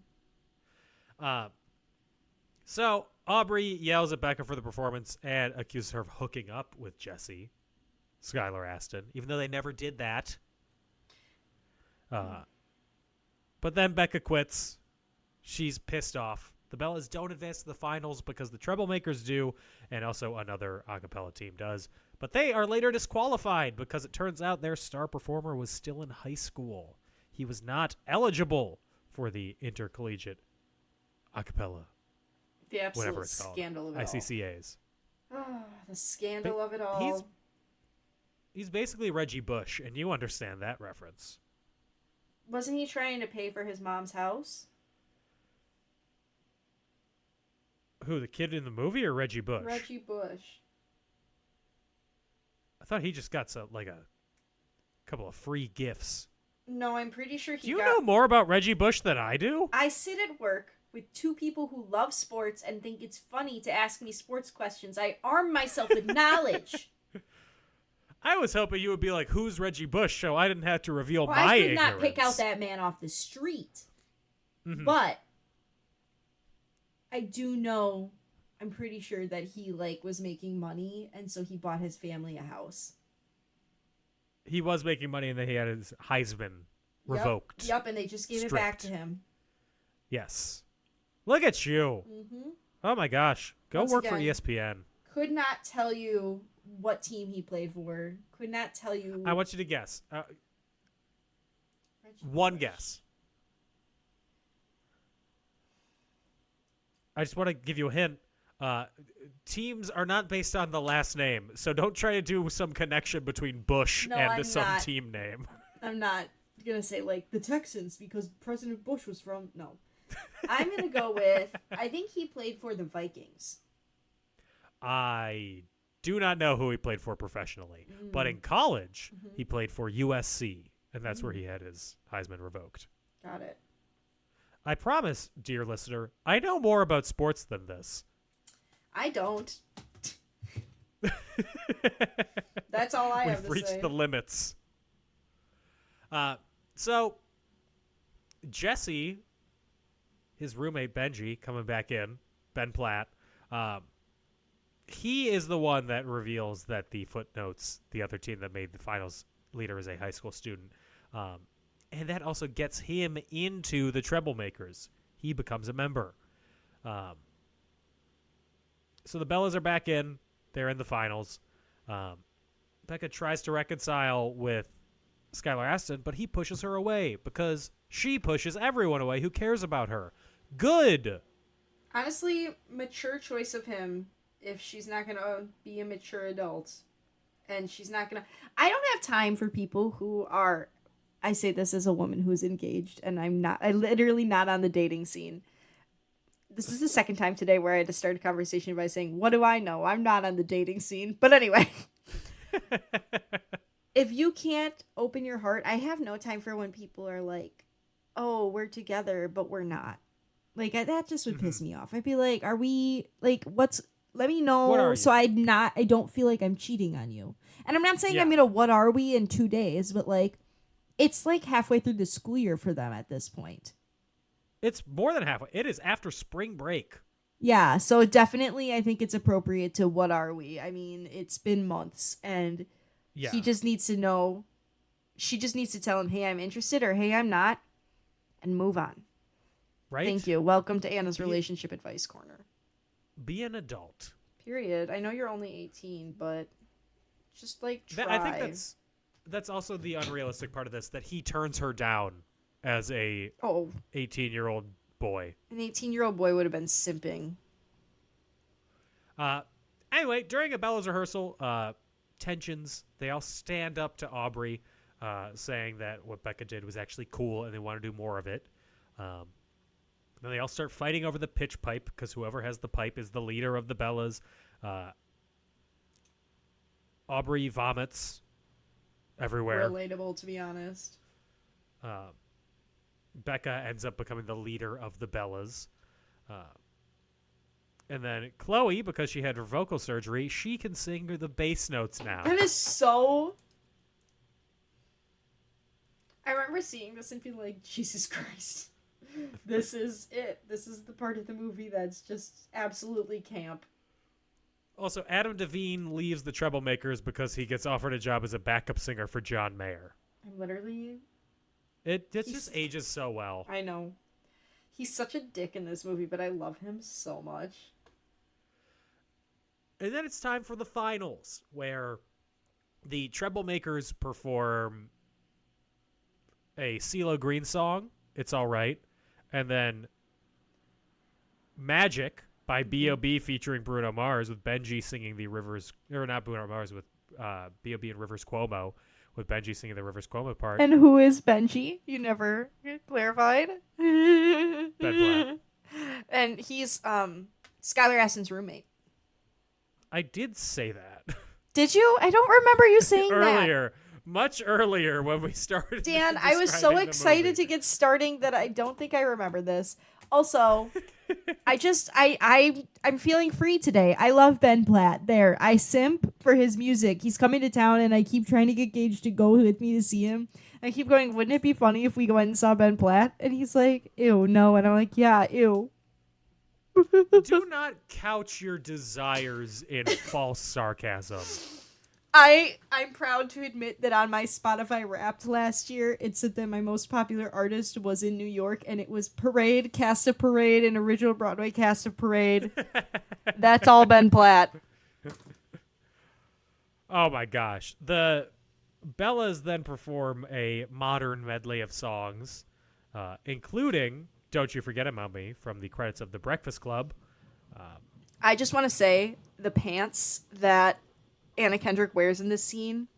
So Aubrey yells at Becca for the performance and accuses her of hooking up with Jesse, Skylar Astin, even though they never did that. But then Becca quits. She's pissed off. The Bellas don't advance to the finals because the Troublemakers do, and also another a cappella team does. But they are later disqualified because it turns out their star performer was still in high school. He was not eligible for the intercollegiate a cappella. The absolute whatever it's called. Scandal of it ICCAs. all. Oh, the scandal of it all. He's basically Reggie Bush, and you understand that reference. Wasn't he trying to pay for his mom's house? Who, the kid in the movie or Reggie Bush? Reggie Bush. I thought he just got a couple of free gifts. No, I'm pretty sure he Do you know more about Reggie Bush than I do? I sit at work with two people who love sports and think it's funny to ask me sports questions. I arm myself with knowledge. I was hoping you would be like, who's Reggie Bush, so I didn't have to reveal my ignorance. I could not pick out that man off the street. Mm-hmm. But I do know, I'm pretty sure that he was making money, and so he bought his family a house. He was making money, and then he had his Heisman revoked. Yep, and they just gave it back to him. Yes. Look at you. Mm-hmm. Oh my gosh. Go Once work again, for ESPN. Could not tell you what team he played for. Could not tell you. I want you to guess. One guess. I just want to give you a hint. Teams are not based on the last name, so don't try to do some connection between Bush and some team name. I'm not going to say, the Texans, because President Bush was from... No. I'm going to go with... I think he played for the Vikings. I do not know who he played for professionally, but in college, he played for USC, and that's where he had his Heisman revoked. Got it. I promise, dear listener, I know more about sports than this. I don't. That's all I have to say. We've reached the limits. So, Jesse, his roommate Benji, coming back in, Ben Platt, he is the one that reveals that the footnotes, the other team that made the finals leader, is a high school student. And that also gets him into the Troublemakers. He becomes a member. So the Bellas are back in. They're in the finals. Becca tries to reconcile with Skylar Astin, but he pushes her away because she pushes everyone away who cares about her. Good. Honestly, mature choice of him if she's not going to be a mature adult. And she's not going to... I don't have time for people who are... I say this as a woman who's engaged, and I'm literally not on the dating scene. This is the second time today where I had to start a conversation by saying, what do I know? I'm not on the dating scene. But anyway, if you can't open your heart, I have no time for when people are like, oh, we're together, but we're not. That just would piss me off. I'd be like, are we, let me know so I don't feel like I'm cheating on you. And I'm not saying I'm going to what are we in 2 days, but It's like halfway through the school year for them at this point. It's more than halfway. It is after spring break. Yeah, so definitely I think it's appropriate to what are we? I mean, it's been months and he just needs to know. She just needs to tell him, hey, I'm interested or hey, I'm not, and move on. Right? Thank you. Welcome to Anna's Relationship Advice Corner. Be an adult. Period. I know you're only 18, but just like try. I think that's also the unrealistic part of this, that he turns her down as a 18-year-old boy. An 18-year-old boy would have been simping. Anyway, during a Bellas rehearsal, tensions, they all stand up to Aubrey, saying that what Becca did was actually cool and they want to do more of it. Then they all start fighting over the pitch pipe because whoever has the pipe is the leader of the Bellas. Aubrey vomits everywhere. Relatable, to be honest. Becca ends up becoming the leader of the Bellas. And then Chloe, because she had her vocal surgery, she can sing the bass notes now. That is so... I remember seeing this and being like, Jesus Christ. This is it. This is the part of the movie that's just absolutely camp. Also, Adam Devine leaves the Troublemakers because he gets offered a job as a backup singer for John Mayer. I'm literally... It just ages so well. I know. He's such a dick in this movie, but I love him so much. And then it's time for the finals, where the Troublemakers perform a CeeLo Green song, It's All Right, and then Magic by B.O.B. featuring Bruno Mars with Benji singing the Rivers, or not Bruno Mars, with B.O.B. and Rivers Cuomo, with Benji singing the Rivers Cuomo part. And who is Benji? You never clarified. Ben Platt. And he's Skylar Astin's roommate. I did say that. Did you? I don't remember you saying earlier. Much earlier when we started. Dan, I was so excited to get starting that I don't think I remember this. Also, I'm feeling free today. I love Ben Platt. There, I simp for his music. He's coming to town, and I keep trying to get Gage to go with me to see him. I keep going, wouldn't it be funny if we went and saw Ben Platt? And he's like, ew, no. And I'm like, yeah, ew. Do not couch your desires in false sarcasm. I'm proud to admit that on my Spotify Wrapped last year, it said that my most popular artist was in New York, and it was Parade, cast of Parade, and original Broadway cast of Parade. That's all Ben Platt. Oh my gosh. The Bellas then perform a modern medley of songs, including Don't You Forget About Me from the credits of The Breakfast Club. I just want to say the pants that Anna Kendrick wears in this scene,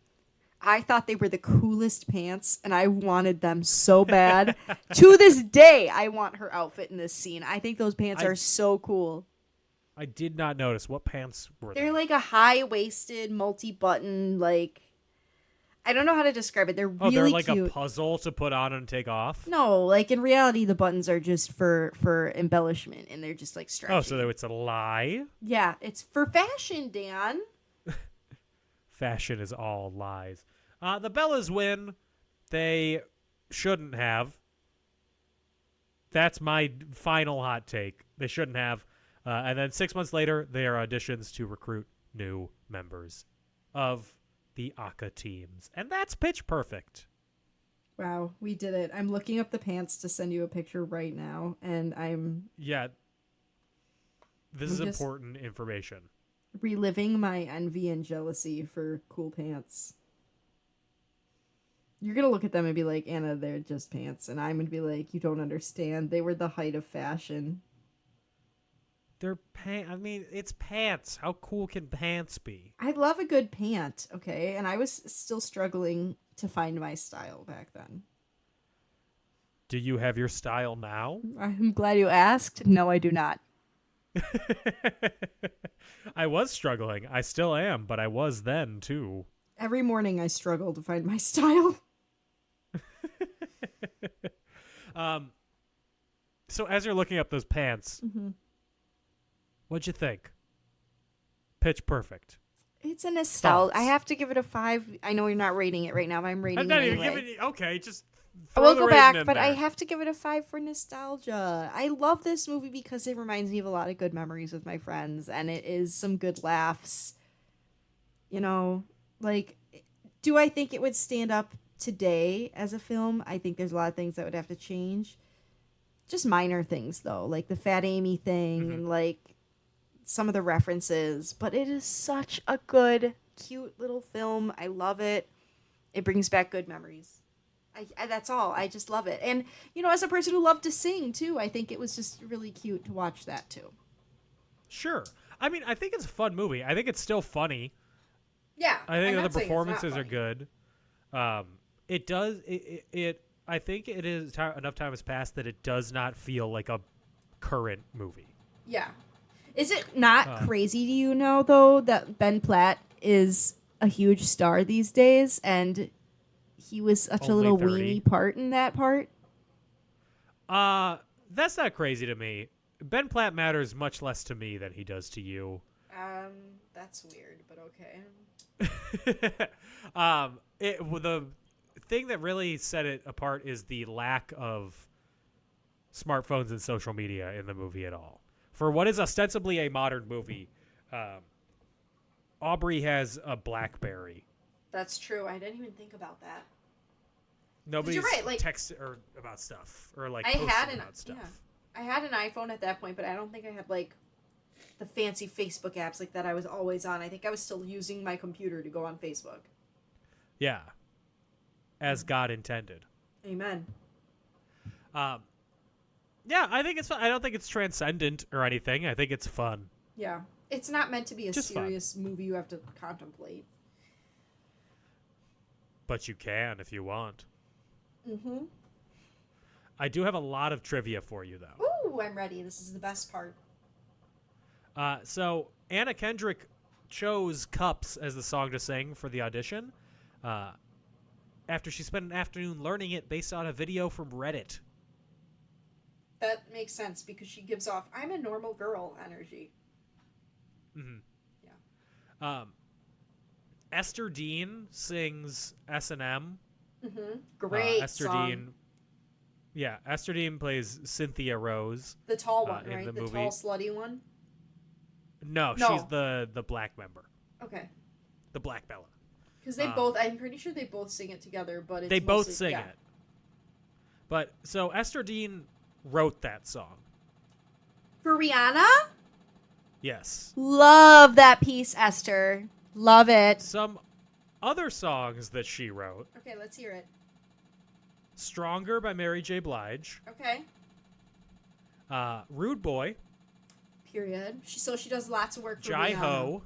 I thought they were the coolest pants, and I wanted them so bad. To this day, I want her outfit in this scene. I think those pants are so cool. I did not notice. What pants were they? They're like a high-waisted, multi-button, like... I don't know how to describe it. They're really cute. Oh, they're like a puzzle to put on and take off? No, like in reality, the buttons are just for embellishment, and they're just like stretchy. Oh, so it's a lie? Yeah, it's for fashion, Dan. Fashion is all lies. The Bellas win. They shouldn't have. That's my final hot take. They shouldn't have. And then 6 months later, there are auditions to recruit new members of the Aca teams. And that's pitch perfect. Wow, we did it. I'm looking up the pants to send you a picture right now, and I'm... Yeah. This is important information. Reliving my envy and jealousy for cool pants. You're gonna look at them and be like, Anna, they're just pants. And I'm gonna be like, you don't understand. They were the height of fashion. They're pants. I mean, it's pants. How cool can pants be? I love a good pant, okay? And I was still struggling to find my style back then. Do you have your style now? I'm glad you asked. No, I do not. I was struggling. I still am, but I was then, too. Every morning I struggle to find my style. So as you're looking up those pants, what'd you think? Pitch perfect. It's a nostalgia. Thoughts? I have to give it a 5. I know you're not rating it right now, but I'm rating I'm not it even anyway. giving you. Okay, just. I Throw will the go rating back, in but I there. have to give it a 5 for nostalgia. I love this movie because it reminds me of a lot of good memories with my friends, and it is some good laughs. You know, like, do I think it would stand up today as a film? I think there's a lot of things that would have to change. Just minor things, though, like the Fat Amy thing and, like, some of the references. But it is such a good, cute little film. I love it. It brings back good memories. I that's all. I just love it. And, you know, as a person who loved to sing, too, I think it was just really cute to watch that, too. Sure. I mean, I think it's a fun movie. I think it's still funny. Yeah. I think I'm the not saying it's not performances are funny. good. It does. I think it is enough time has passed that it does not feel like a current movie. Yeah. Is it not crazy to you know, though, that Ben Platt is a huge star these days, and he was such a Only little 30. weenie part in that part? That's not crazy to me. Ben Platt matters much less to me than he does to you. That's weird, but okay. The thing that really set it apart is the lack of smartphones and social media in the movie at all. For what is ostensibly a modern movie, Aubrey has a BlackBerry. That's true. I didn't even think about that. Nobody's you're right, like- text or about stuff or like I posting had an about stuff. I had an iPhone at that point, but I don't think I had like the fancy Facebook apps like that I was always on. I think I was still using my computer to go on Facebook. Yeah, as God intended. Amen. Yeah, I think it's fun. I don't think it's transcendent or anything. I think it's fun. Yeah. It's not meant to be a Just fun. serious movie you have to contemplate. But you can if you want. Mm-hmm. I do have a lot of trivia for you, though. Ooh, I'm ready. This is the best part. So Anna Kendrick chose Cups as the song to sing for the audition after she spent an afternoon learning it based on a video from Reddit. That makes sense because she gives off "I'm a normal girl" energy. Mm-hmm. Yeah. Esther Dean sings S&M. Mm-hmm. Great Esther song. Dean. Yeah, Esther Dean plays Cynthia Rose. The tall one, in right? the The movie. tall, slutty one? No, No. she's the black member. Okay. The Black Bella. Because they both, I'm pretty sure they both sing it together, but it's They both mostly- sing yeah. it. But, so Esther Dean wrote that song. For Rihanna? Yes. Love that piece, Esther. Love it. Some other songs that she wrote. Okay, let's hear it. Stronger by Mary J. Blige. Okay. Rude Boy. Period. She does lots of work for Jai Rihanna. Ho.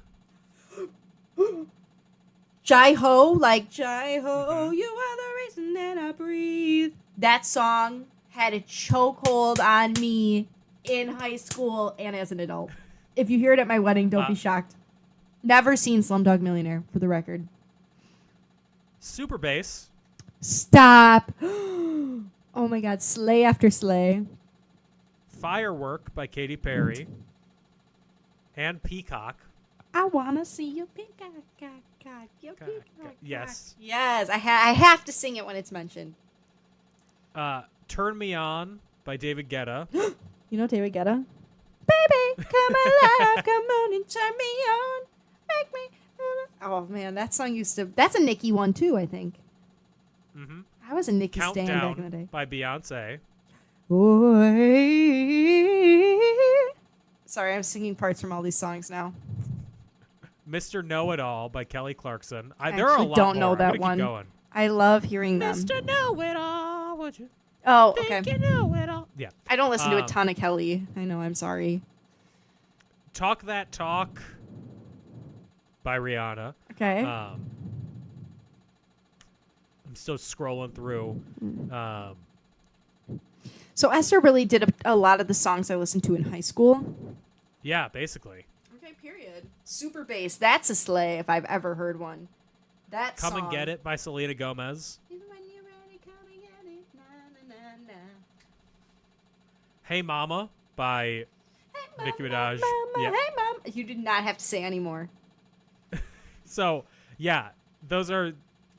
Jai Ho, like Jai Ho, you are the reason that I breathe. That song had a chokehold on me in high school and as an adult. If you hear it at my wedding, don't be shocked. Never seen Slumdog Millionaire, for the record. Super Bass. Stop. Oh my god, slay after slay. Firework by Katy Perry. And Peacock. I wanna see you peacock, Yes. Yes, I have to sing it when it's mentioned. Turn Me On by David Guetta. You know David Guetta? Baby, come alive, come on and turn me on. Make me. Oh man, that song that's a Nicki one too, I think. Mm-hmm. I was a Nicki stan back in the Countdown day. by Beyonce. Sorry, I'm singing parts from all these songs now. Mr. Know-It-All by Kelly Clarkson. There are a actually lot don't know more. that I'm gonna one. Keep going. I love hearing them. Mr. Know-It-All, would you Oh, think okay. you know it all? Yeah. I don't listen to a ton of Kelly. I know, I'm sorry. Talk That Talk by Rihanna. Okay. I'm still scrolling through. So Esther really did a lot of the songs I listened to in high school. Yeah, basically. Okay, period. Super bass. That's a sleigh if I've ever heard one. That Come song. and Get It by Selena Gomez. Even when you're ready, come and get it. Na, na, na, na. Hey Mama by Hey, Nicki mama, Minaj. Mama, Yeah. Hey, mom. You did not have to say anymore. So, yeah, those are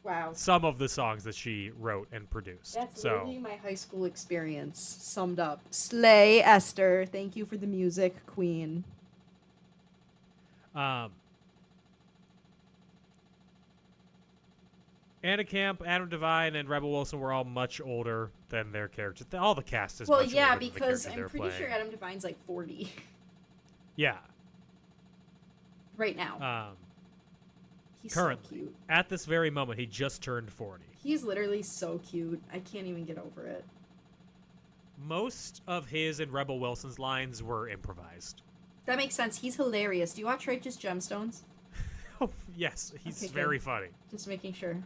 Wow. some of the songs that she wrote and produced. That's so, literally my high school experience summed up. Slay, Esther. Thank you for the music, queen. Anna Camp, Adam Devine, and Rebel Wilson were all much older than their characters. All the cast is Well, much yeah, older than the because characters I'm they're pretty sure playing. Adam Devine's like 40 Yeah. right now. He's Currently, so cute. at this very moment, he just turned 40. He's literally so cute. I can't even get over it. Most of his and Rebel Wilson's lines were improvised. That makes sense. He's hilarious. Do you watch Righteous Gemstones? Oh, yes, he's Okay, very good. funny. Just making sure.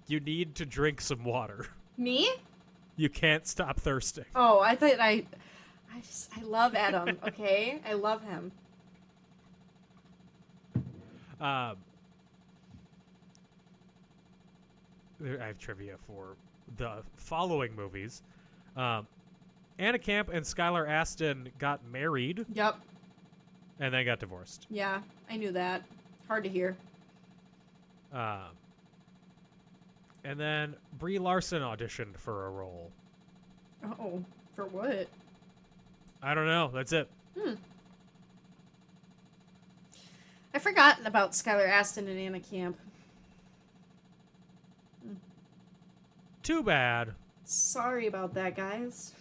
You need to drink some water. Me? You can't stop thirsting. Oh, I thought I love Adam, okay? I love him. I have trivia for the following movies. Anna Camp and Skylar Astin got married Yep. and then got divorced. Yeah, I knew that. Hard to hear. And then Brie Larson auditioned for a role. Oh, for what? I don't know. That's it. I forgot about Skylar Astin and Anna Camp. Too bad. Sorry about that, guys.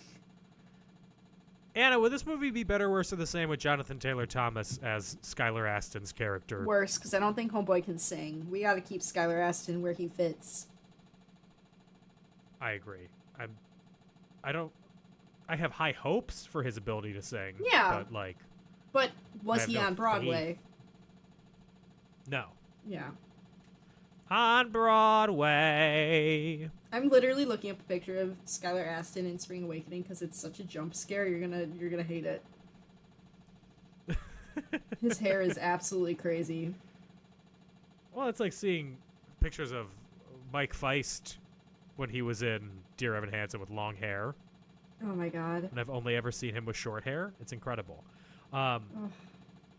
Anna, would this movie be better, worse, or the same with Jonathan Taylor Thomas as Skylar Astin's character? Worse, because I don't think Homeboy can sing. We gotta keep Skylar Astin where he fits. I agree. I have high hopes for his ability to sing. Yeah. But, like, But I was have he no on Broadway? no. Yeah. On Broadway. I'm literally looking up a picture of Skylar Astin in Spring Awakening because it's such a jump scare. You're gonna hate it. His hair is absolutely crazy. Well, it's like seeing pictures of Mike Feist when he was in Dear Evan Hansen with long hair. Oh my god. And I've only ever seen him with short hair. It's incredible.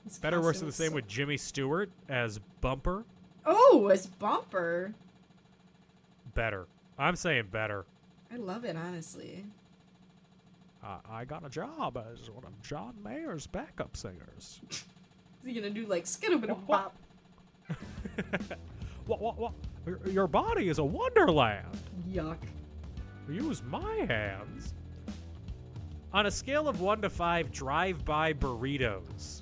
His Better, worse, costume or the is same so- with Jimmy Stewart as Bumper. Oh, as Bumper. Better. I'm saying better. I love it, honestly. I got a job as one of John Mayer's backup singers. Is he gonna do like skidoo-bop? What? Your body is a wonderland. Yuck. Use my hands. On a scale of 1 to 5, drive-by burritos.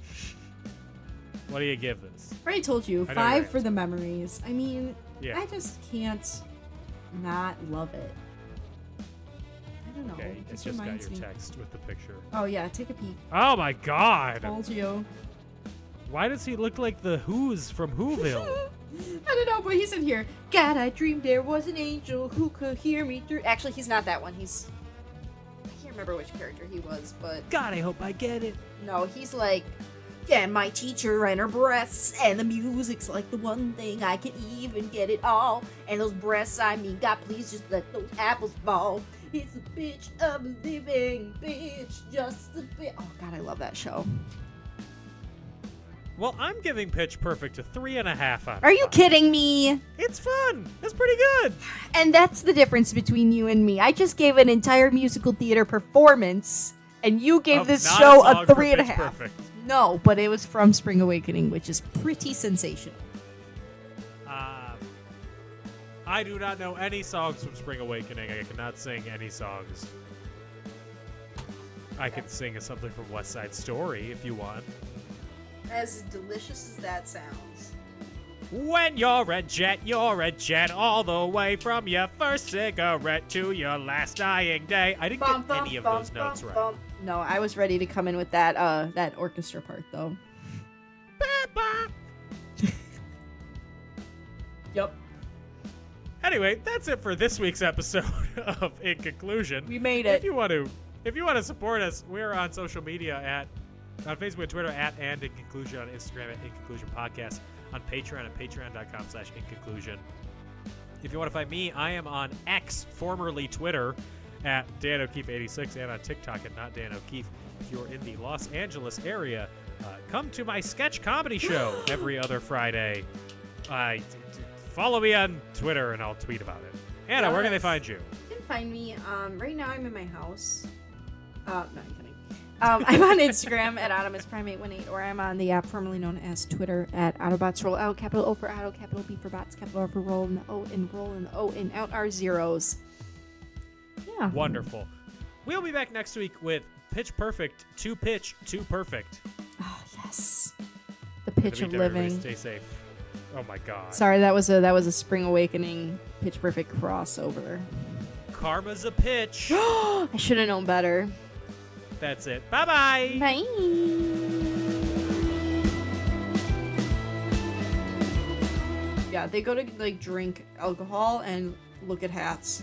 What do you give this? I already told you, I know 5 your for the memories. I mean, Yeah. I just can't not love it. I don't know. Okay, It I just just got reminds your me. text with the picture. Oh yeah, take a peek. Oh my god! Told you. Why does he look like the Who's from Whoville? I don't know, but he's in here. God, I dreamed there was an angel who could hear me through. Actually, he's not that one. I can't remember which character he was, but God, I hope I get it. no, he's like, yeah, my teacher and her breasts, and the music's like the one thing I can even get it all. And those breasts, I mean, God, please just let those apples fall. It's a bitch of a living bitch, just a bit. Oh God, I love that show. Well, I'm giving Pitch Perfect a 3.5 out of Are you 5. kidding me? It's fun. It's pretty good. And that's the difference between you and me. I just gave an entire musical theater performance, and you gave Of this not show song a for 3.5. Pitch Perfect. No, but it was from Spring Awakening, which is pretty sensational. I do not know any songs from Spring Awakening. I cannot sing any songs. I could sing something from West Side Story if you want. As delicious as that sounds. When you're a jet all the way from your first cigarette to your last dying day. I didn't get any of those notes right. No, I was ready to come in with that orchestra part though. Yep. Anyway, that's it for this week's episode of In Conclusion. We made If it. you want to support us, we're on social media on Facebook and Twitter and In Conclusion, on Instagram at In Conclusion Podcast, on Patreon at patreon.com/inconclusion. If you want to find me, I am on X, formerly Twitter, at Dan O'Keefe86, and on TikTok at Not Dan O'Keefe. If you're in the Los Angeles area, come to my sketch comedy show every other Friday Follow me on Twitter and I'll tweet about it. Anna, where can they find you? You can find me. Right now I'm in my house. No, I'm kidding. I'm on Instagram at AutomusPrime818, or I'm on the app formerly known as Twitter at AutobotsRollOut. Capital O for Auto, capital B for Bots, capital R for Roll, and the O in Roll, and the O in Out are zeros. Yeah. Wonderful. We'll be back next week with Pitch Perfect, Too Pitch, Too Perfect. Oh yes. The pitch of living. Stay safe. Oh my God. Sorry, that was a Spring Awakening Pitch Perfect crossover. Karma's a pitch. I should have known better. That's it. Bye-bye. Bye. Yeah, they go to like drink alcohol and look at hats.